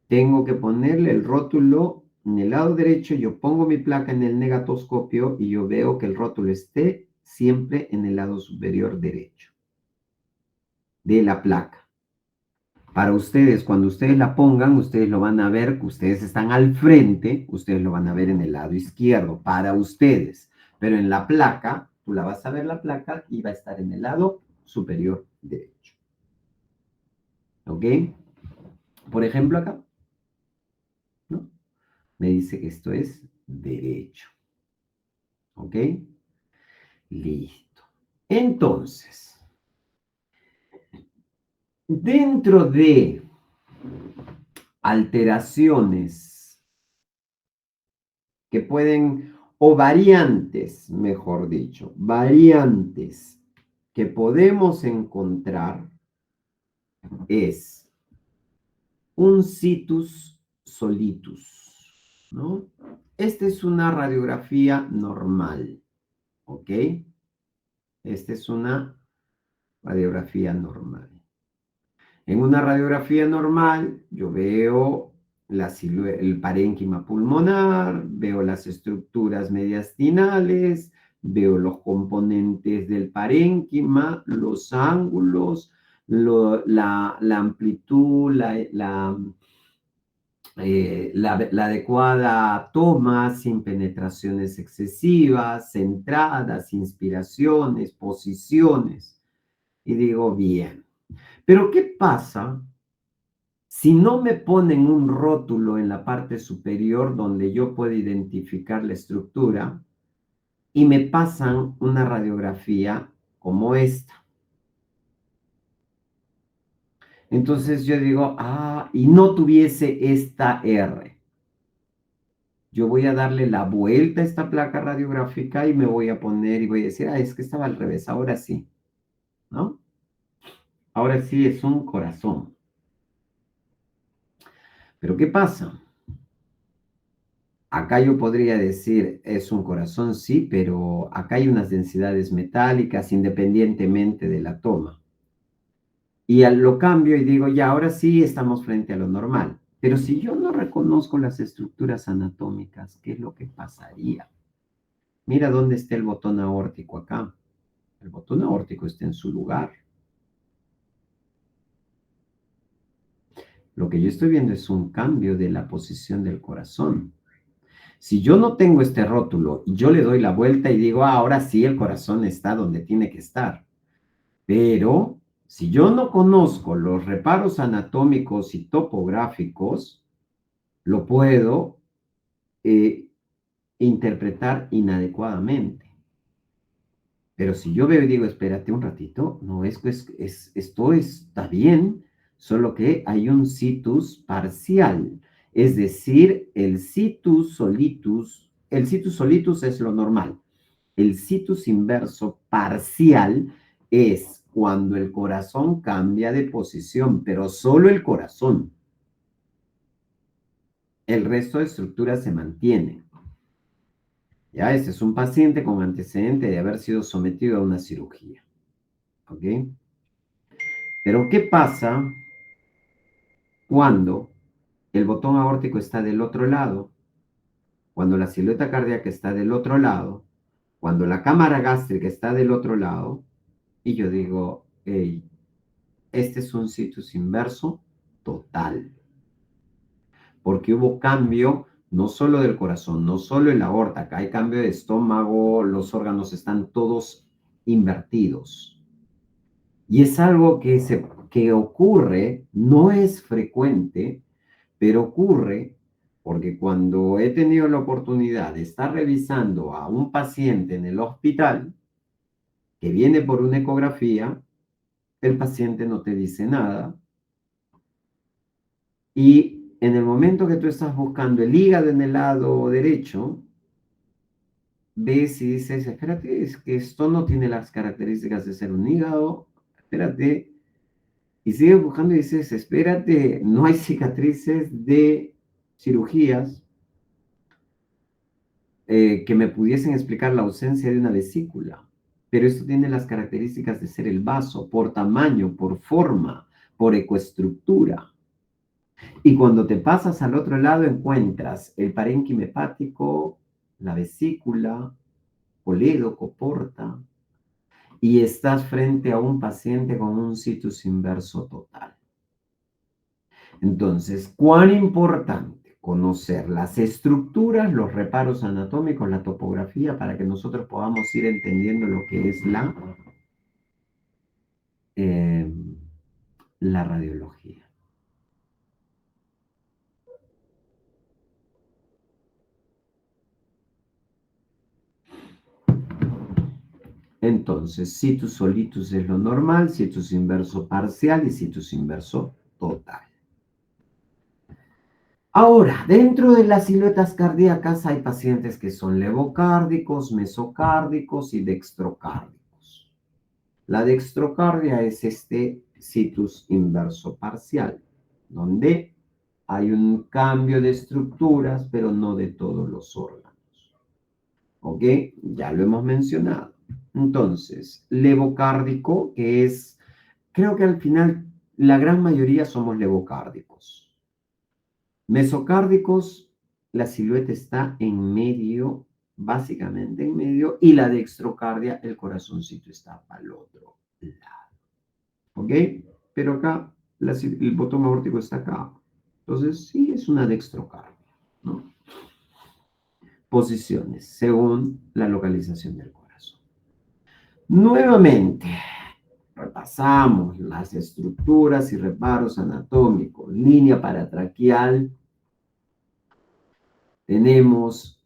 Tengo que ponerle el rótulo en el lado derecho, yo pongo mi placa en el negatoscopio y yo veo que el rótulo esté siempre en el lado superior derecho de la placa. Para ustedes, cuando ustedes la pongan, ustedes lo van a ver, que ustedes están al frente, ustedes lo van a ver en el lado izquierdo, para ustedes. Pero en la placa, tú la vas a ver la placa y va a estar en el lado superior derecho. ¿Ok? Por ejemplo, acá, ¿no? Me dice que esto es derecho. ¿Ok? Listo. Entonces, dentro de alteraciones que pueden, o variantes, mejor dicho, variantes que podemos encontrar es un situs solitus, ¿no? Esta es una radiografía normal, ¿ok? Esta es una radiografía normal. En una radiografía normal, yo veo el parénquima pulmonar, veo las estructuras mediastinales, veo los componentes del parénquima, los ángulos, la amplitud, la adecuada toma sin penetraciones excesivas, centradas, inspiraciones, posiciones. Y digo, bien. Pero ¿qué pasa si no me ponen un rótulo en la parte superior donde yo puedo identificar la estructura y me pasan una radiografía como esta? Entonces yo digo, y no tuviese esta R. Yo voy a darle la vuelta a esta placa radiográfica y me voy a poner y voy a decir, es que estaba al revés, ahora sí, ¿no? Ahora sí es un corazón. Pero ¿qué pasa? Acá yo podría decir, es un corazón, sí, pero acá hay unas densidades metálicas independientemente de la toma. Y lo cambio y digo, ya, ahora sí estamos frente a lo normal. Pero si yo no reconozco las estructuras anatómicas, ¿qué es lo que pasaría? Mira dónde está el botón aórtico acá. El botón aórtico está en su lugar. Lo que yo estoy viendo es un cambio de la posición del corazón. Si yo no tengo este rótulo y yo le doy la vuelta y digo, ahora sí el corazón está donde tiene que estar. Pero si yo no conozco los reparos anatómicos y topográficos, lo puedo interpretar inadecuadamente. Pero si yo veo y digo, espérate un ratito, no, esto está bien, solo que hay un situs parcial. Es decir, el situs solitus es lo normal. El situs inverso parcial es cuando el corazón cambia de posición, pero solo el corazón. El resto de estructuras se mantienen. Ya, este es un paciente con antecedente de haber sido sometido a una cirugía. ¿Ok? Pero ¿qué pasa cuando el botón aórtico está del otro lado? Cuando la silueta cardíaca está del otro lado, cuando la cámara gástrica está del otro lado, y yo digo, hey, este es un situs inverso total. Porque hubo cambio no solo del corazón, no solo en la aorta, acá hay cambio de estómago, los órganos están todos invertidos. Y es algo que ocurre, no es frecuente, pero ocurre porque cuando he tenido la oportunidad de estar revisando a un paciente en el hospital que viene por una ecografía, el paciente no te dice nada. Y en el momento que tú estás buscando el hígado en el lado derecho, ves y dices, espérate, es que esto no tiene las características de ser un hígado, espérate. Y sigues buscando y dices, espérate, no hay cicatrices de cirugías que me pudiesen explicar la ausencia de una vesícula. Pero esto tiene las características de ser el vaso, por tamaño, por forma, por ecoestructura. Y cuando te pasas al otro lado encuentras el parénquima hepático, la vesícula, colédoco, porta, y estás frente a un paciente con un situs inverso total. Entonces, ¿cuán importante conocer las estructuras, los reparos anatómicos, la topografía, para que nosotros podamos ir entendiendo lo que es la radiología? Entonces, situs solitus es lo normal, situs inverso parcial y situs inverso total. Ahora, dentro de las siluetas cardíacas hay pacientes que son levocárdicos, mesocárdicos y dextrocárdicos. La dextrocardia es este situs inverso parcial, donde hay un cambio de estructuras, pero no de todos los órganos. ¿Ok? Ya lo hemos mencionado. Entonces, levocárdico, que es, creo que al final la gran mayoría somos levocárdicos. Mesocárdicos, la silueta está en medio, básicamente en medio, y la dextrocardia, el corazoncito está al otro lado. ¿Ok? Pero acá el botón aórtico está acá. Entonces, sí es una dextrocardia, ¿no? Posiciones, según la localización del corazón. Nuevamente, repasamos las estructuras y reparos anatómicos. Línea paratraqueal. Tenemos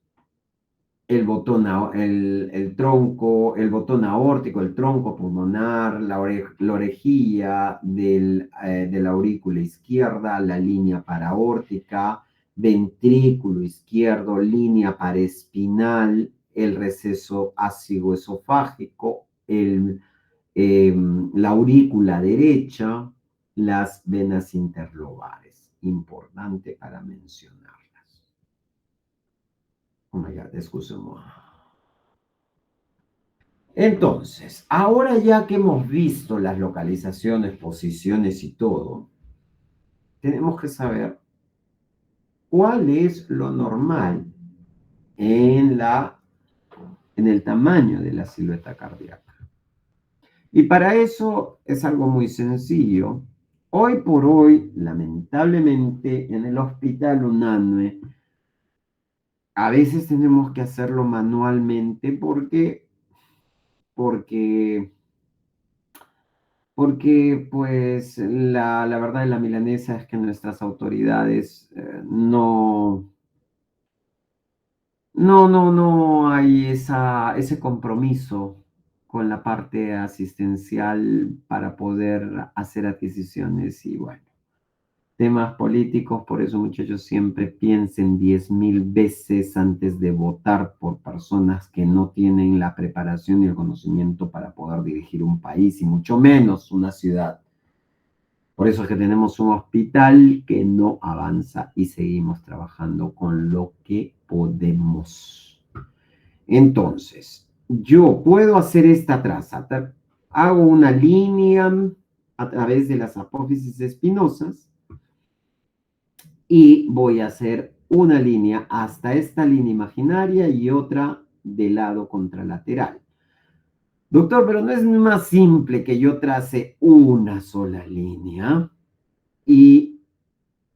el botón, el tronco, el botón aórtico, el tronco pulmonar, la orejilla de la aurícula izquierda, la línea paraórtica, ventrículo izquierdo, línea paraespinal, el receso ácido-esofágico, la aurícula derecha, las venas interlobares. Importante para mencionarlas. Oh my God, excusez-moi. Entonces, ahora ya que hemos visto las localizaciones, posiciones y todo, tenemos que saber cuál es lo normal en el tamaño de la silueta cardíaca. Y para eso es algo muy sencillo. Hoy por hoy, lamentablemente, en el hospital UNANUE, a veces tenemos que hacerlo manualmente porque pues la verdad de la milanesa es que nuestras autoridades no hay ese compromiso con la parte asistencial para poder hacer adquisiciones y bueno, temas políticos, por eso muchachos siempre piensen 10,000 veces antes de votar por personas que no tienen la preparación y el conocimiento para poder dirigir un país y mucho menos una ciudad. Por eso es que tenemos un hospital que no avanza y seguimos trabajando con lo que podemos. Entonces, yo puedo hacer esta traza. Hago una línea a través de las apófisis espinosas y voy a hacer una línea hasta esta línea imaginaria y otra del lado contralateral. Doctor, pero ¿no es más simple que yo trace una sola línea y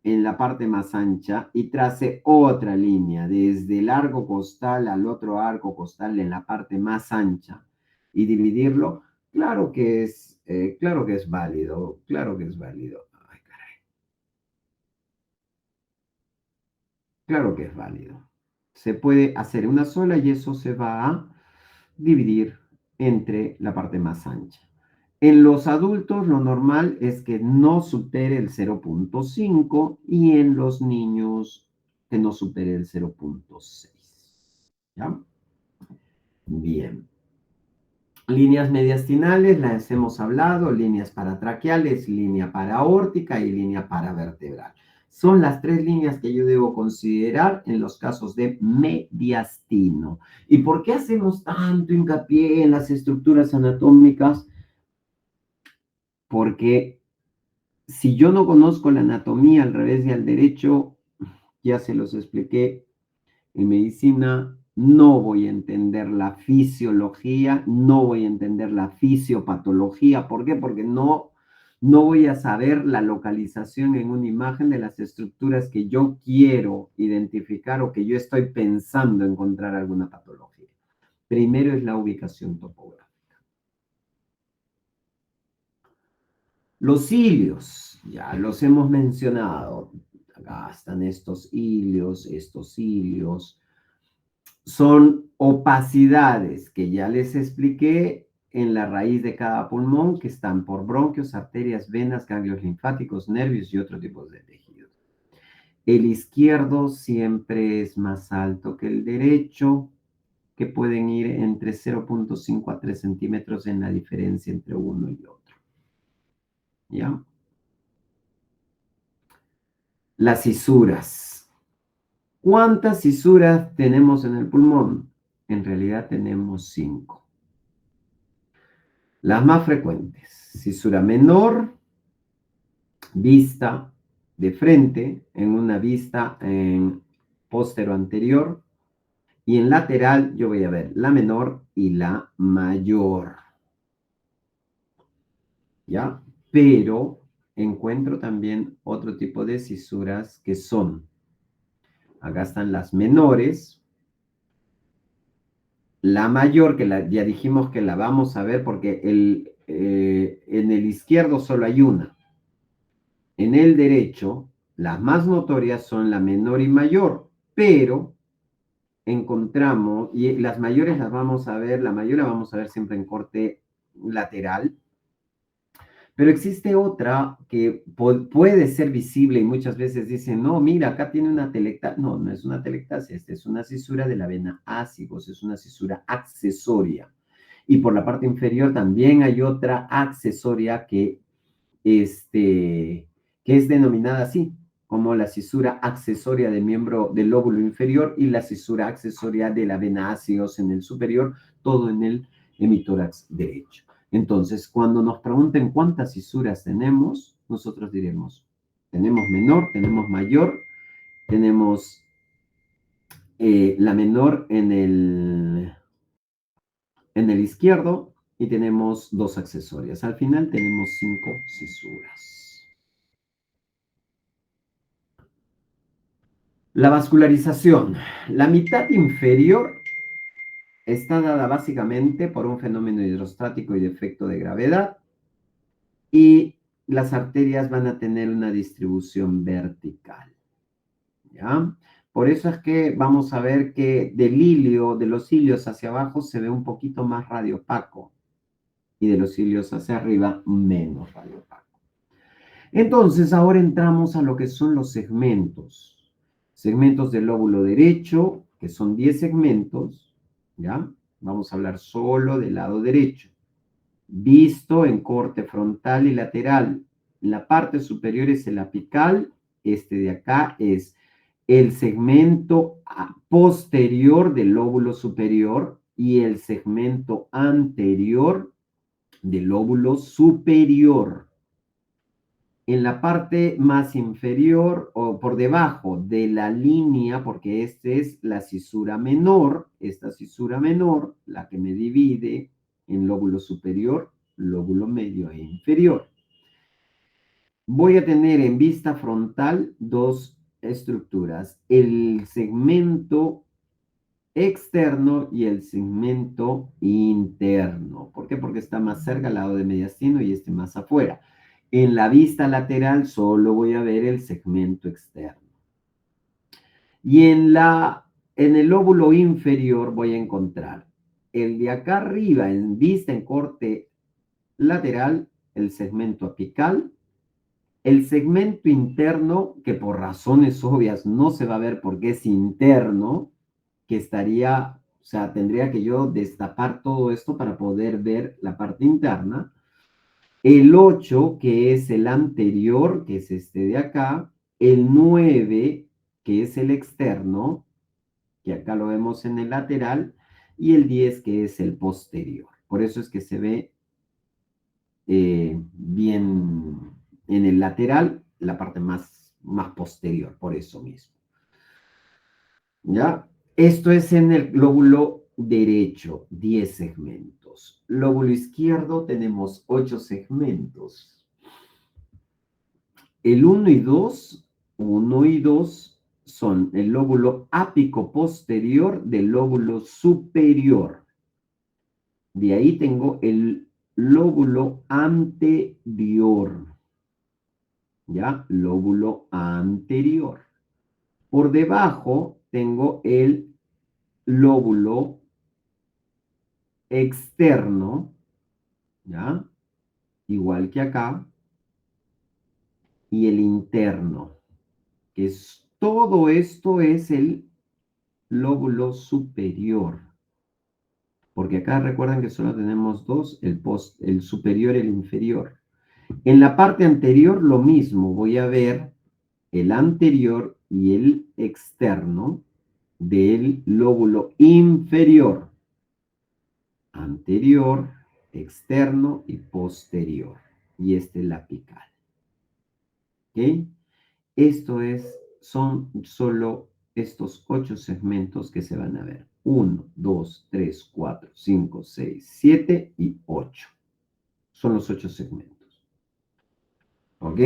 en la parte más ancha y trace otra línea desde el arco costal al otro arco costal en la parte más ancha y dividirlo? Claro que es válido, claro que es válido. Ay, caray. Claro que es válido. Se puede hacer una sola y eso se va a dividir entre la parte más ancha. En los adultos lo normal es que no supere el 0.5 y en los niños que no supere el 0.6. ¿Ya? Bien. Líneas mediastinales, las hemos hablado, líneas paratraqueales, línea paraórtica y línea paravertebral. Son las tres líneas que yo debo considerar en los casos de mediastino. ¿Y por qué hacemos tanto hincapié en las estructuras anatómicas? Porque si yo no conozco la anatomía al revés y al derecho, ya se los expliqué, en medicina no voy a entender la fisiología, no voy a entender la fisiopatología. ¿Por qué? Porque no voy a saber la localización en una imagen de las estructuras que yo quiero identificar o que yo estoy pensando encontrar alguna patología. Primero es la ubicación topográfica. Los hilios, ya los hemos mencionado. Acá están estos hilios, son opacidades que ya les expliqué en la raíz de cada pulmón, que están por bronquios, arterias, venas, ganglios linfáticos, nervios y otro tipo de tejidos. El izquierdo siempre es más alto que el derecho, que pueden ir entre 0.5 a 3 centímetros en la diferencia entre uno y otro. ¿Ya? Las cisuras. ¿Cuántas cisuras tenemos en el pulmón? En realidad tenemos 5. Las más frecuentes: cisura menor, vista de frente, en una vista en póstero anterior, y en lateral yo voy a ver la menor y la mayor. ¿Ya? Pero encuentro también otro tipo de cisuras que son, acá están las menores, la mayor, que ya dijimos que la vamos a ver porque en el izquierdo solo hay una. En el derecho, las más notorias son la menor y mayor, pero encontramos, y las mayores las vamos a ver, la mayor la vamos a ver siempre en corte lateral, pero existe otra que puede ser visible y muchas veces dicen, no, mira, acá tiene una telectasia. No, no es una telectasia, esta es una cisura de la vena ácigos, es una cisura accesoria. Y por la parte inferior también hay otra accesoria que es denominada así, como la cisura accesoria del miembro del lóbulo inferior y la cisura accesoria de la vena ácigos en el superior, todo en el hemitórax derecho. Entonces, cuando nos pregunten cuántas cisuras tenemos, nosotros diremos, tenemos menor, tenemos mayor, tenemos la menor en el izquierdo y tenemos 2 accesorias. Al final tenemos 5 cisuras. La vascularización. La mitad inferior está dada básicamente por un fenómeno hidrostático y de efecto de gravedad, y las arterias van a tener una distribución vertical. ¿Ya? Por eso es que vamos a ver que de los cilios hacia abajo se ve un poquito más radiopaco y de los cilios hacia arriba menos radiopaco. Entonces, ahora entramos a lo que son los segmentos. Segmentos del lóbulo derecho, que son 10 segmentos, ¿ya? Vamos a hablar solo del lado derecho. Visto en corte frontal y lateral, La parte superior es el apical, este de acá es el segmento posterior del lóbulo superior y el segmento anterior del lóbulo superior. En la parte más inferior o por debajo de la línea, porque esta es la cisura menor, esta cisura menor, la que me divide en lóbulo superior, lóbulo medio e inferior. Voy a tener en vista frontal dos estructuras, el segmento externo y el segmento interno. ¿Por qué? Porque está más cerca al lado de mediastino y este más afuera. En la vista lateral solo voy a ver el segmento externo. Y en el lóbulo inferior voy a encontrar el de acá arriba en vista en corte lateral, el segmento apical, el segmento interno, que por razones obvias no se va a ver porque es interno, que estaría, o sea, tendría que yo destapar todo esto para poder ver la parte interna. El 8, que es el anterior, que es este de acá. El 9, que es el externo, que acá lo vemos en el lateral. Y el 10, que es el posterior. Por eso es que se ve bien en el lateral, la parte más posterior, por eso mismo. ¿Ya? Esto es en el lóbulo derecho, 10 segmentos. Lóbulo izquierdo tenemos 8 segmentos. El 1 y 2 son el lóbulo ápico posterior del lóbulo superior. De ahí tengo el lóbulo anterior. ¿Ya? Lóbulo anterior. Por debajo tengo el lóbulo externo, ¿ya? Igual que acá. Y el interno, que es todo esto es el lóbulo superior. Porque acá recuerdan que solo tenemos dos, el superior y el inferior. En la parte anterior lo mismo, voy a ver el anterior y el externo del lóbulo inferior. Anterior, externo y posterior. Y este es el apical. ¿Ok? Son solo estos 8 segmentos que se van a ver. 1, 2, 3, 4, 5, 6, 7 y 8. Son los 8 segmentos. ¿Ok?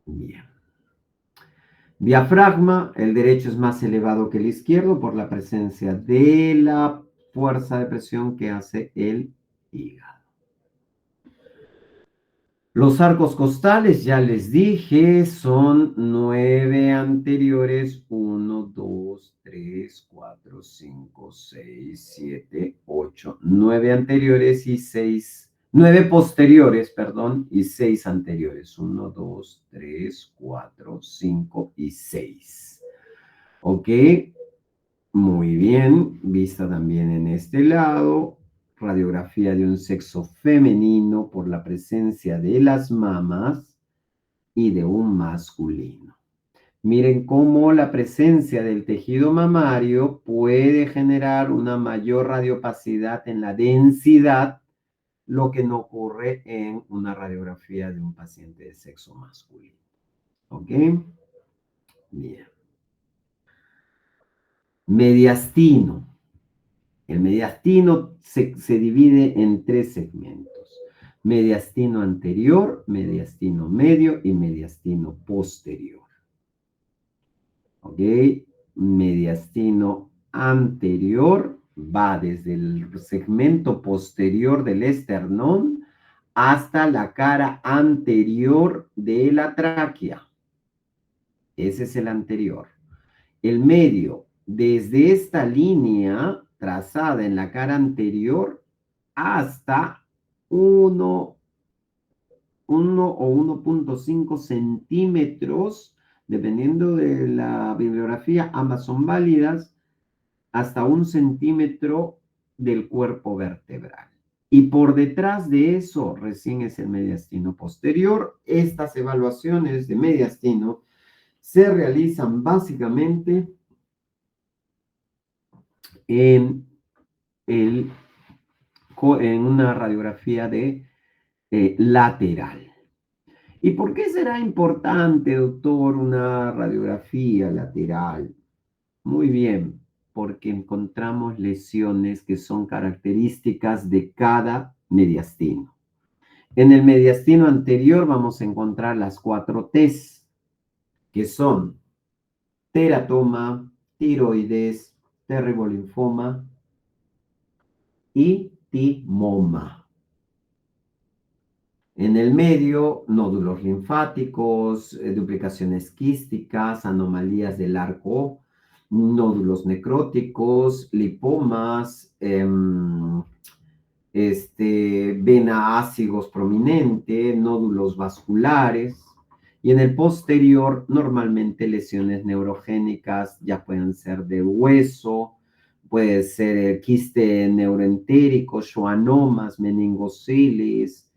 Bien. Diafragma, el derecho es más elevado que el izquierdo por la presencia de la fuerza de presión que hace el hígado. Los arcos costales, ya les dije, son 9 anteriores, 1, 2, 3, 4, 5, 6, 7, 8, 9 anteriores y 9 posteriores, perdón, y 6 anteriores, 1, 2, 3, 4, 5 y 6. Ok, muy bien, vista también en este lado. Radiografía de un sexo femenino por la presencia de las mamas y de un masculino. Miren cómo la presencia del tejido mamario puede generar una mayor radiopacidad en la densidad, lo que no ocurre en una radiografía de un paciente de sexo masculino. ¿Ok? Bien. Mediastino. El mediastino se divide en 3 segmentos. Mediastino anterior, mediastino medio y mediastino posterior. ¿Ok? Mediastino anterior va desde el segmento posterior del esternón hasta la cara anterior de la tráquea. Ese es el anterior. El medio, desde esta línea trazada en la cara anterior hasta 1 o 1.5 centímetros, dependiendo de la bibliografía, ambas son válidas, hasta 1 centímetro del cuerpo vertebral. Y por detrás de eso recién es el mediastino posterior. Estas evaluaciones de mediastino se realizan básicamente en, en una radiografía de lateral. ¿Y por qué será importante, doctor, una radiografía lateral? Muy bien, porque encontramos lesiones que son características de cada mediastino. En el mediastino anterior vamos a encontrar las 4 T's, que son teratoma, tiroides, terribolinfoma y timoma. En el medio, nódulos linfáticos, duplicaciones quísticas, anomalías del arco, nódulos necróticos, lipomas, vena ácigos prominente, nódulos vasculares. Y en el posterior, normalmente lesiones neurogénicas, ya pueden ser de hueso, puede ser el quiste neuroentérico, schwannomas, meningocilis,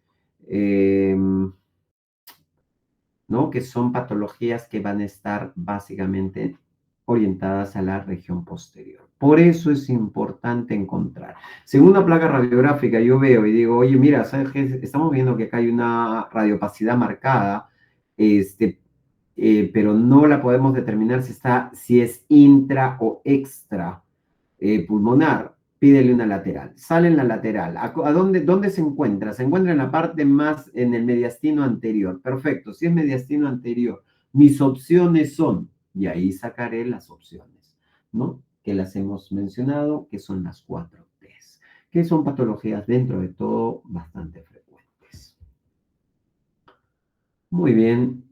¿no? Que son patologías que van a estar básicamente orientadas a la región posterior. Por eso es importante encontrar. Según una placa radiográfica, yo veo y digo, oye, mira, ¿sabes qué? Estamos viendo que acá hay una radiopacidad marcada, pero no la podemos determinar si es intra o extra pulmonar. Pídele una lateral. Sale en la lateral. ¿A dónde se encuentra? Se encuentra en la parte más, en el mediastino anterior. Perfecto. Si es mediastino anterior, mis opciones son, y ahí sacaré las opciones, ¿no? Que las hemos mencionado, que son las 4 T's, que son patologías dentro de todo bastante frecuentes. Muy bien.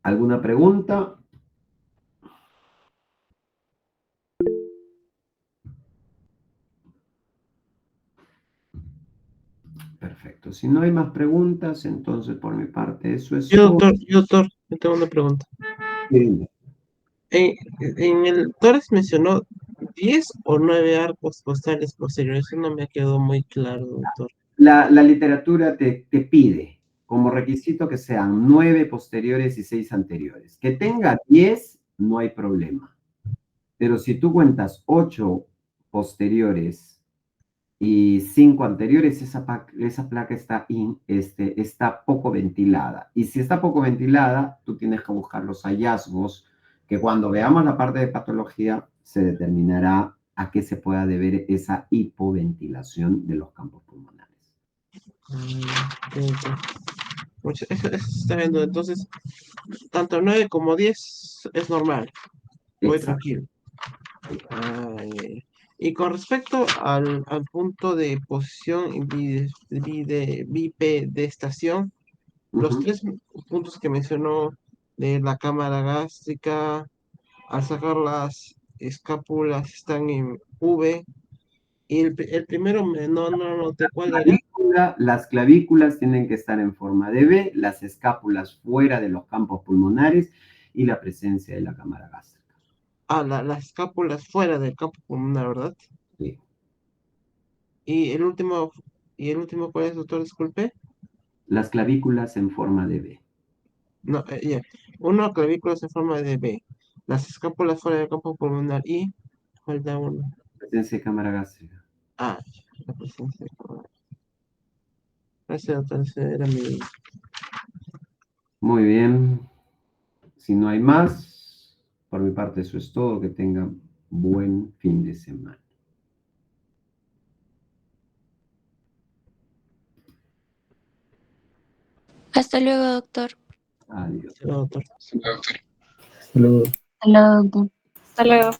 ¿Alguna pregunta? Perfecto. Si no hay más preguntas, entonces por mi parte eso es todo. Yo tengo una pregunta. Bien. En el tórax mencionó 10 o 9 arcos costales posteriores. Eso no me ha quedado muy claro, doctor. La literatura te pide como requisito que sean 9 posteriores y 6 anteriores. Que tenga 10, no hay problema. Pero si tú cuentas 8 posteriores y 5 anteriores, esa placa está poco ventilada. Y si está poco ventilada, tú tienes que buscar los hallazgos, que cuando veamos la parte de patología, se determinará a qué se pueda deber esa hipoventilación de los campos pulmonares. Eso está viendo. Entonces, tanto 9 como 10 es normal. Voy Exacto. tranquilo. Y con respecto al punto de posición y bipedestación, los 3 puntos que mencionó de la cámara gástrica, al sacar las escápulas están en V, y el primero no noté cuál era. Las clavículas tienen que estar en forma de V, las escápulas fuera de los campos pulmonares y la presencia de la cámara gástrica. Las escápulas fuera del campo pulmonar, ¿verdad? Sí. Y el último, ¿cuál es, doctor? Disculpe. Las clavículas en forma de V. No, ya. Uno, clavículas en forma de V. Las escápulas fuera del campo pulmonar y falta uno. Presencia de cámara gástrica. La presencia de cámara. Gracias, doctor. Ese era mi... Muy bien. Si no hay más, por mi parte eso es todo. Que tengan buen fin de semana. Hasta luego, doctor. Adiós. Doctor. Hasta luego. Hasta luego, doctor. Hasta luego.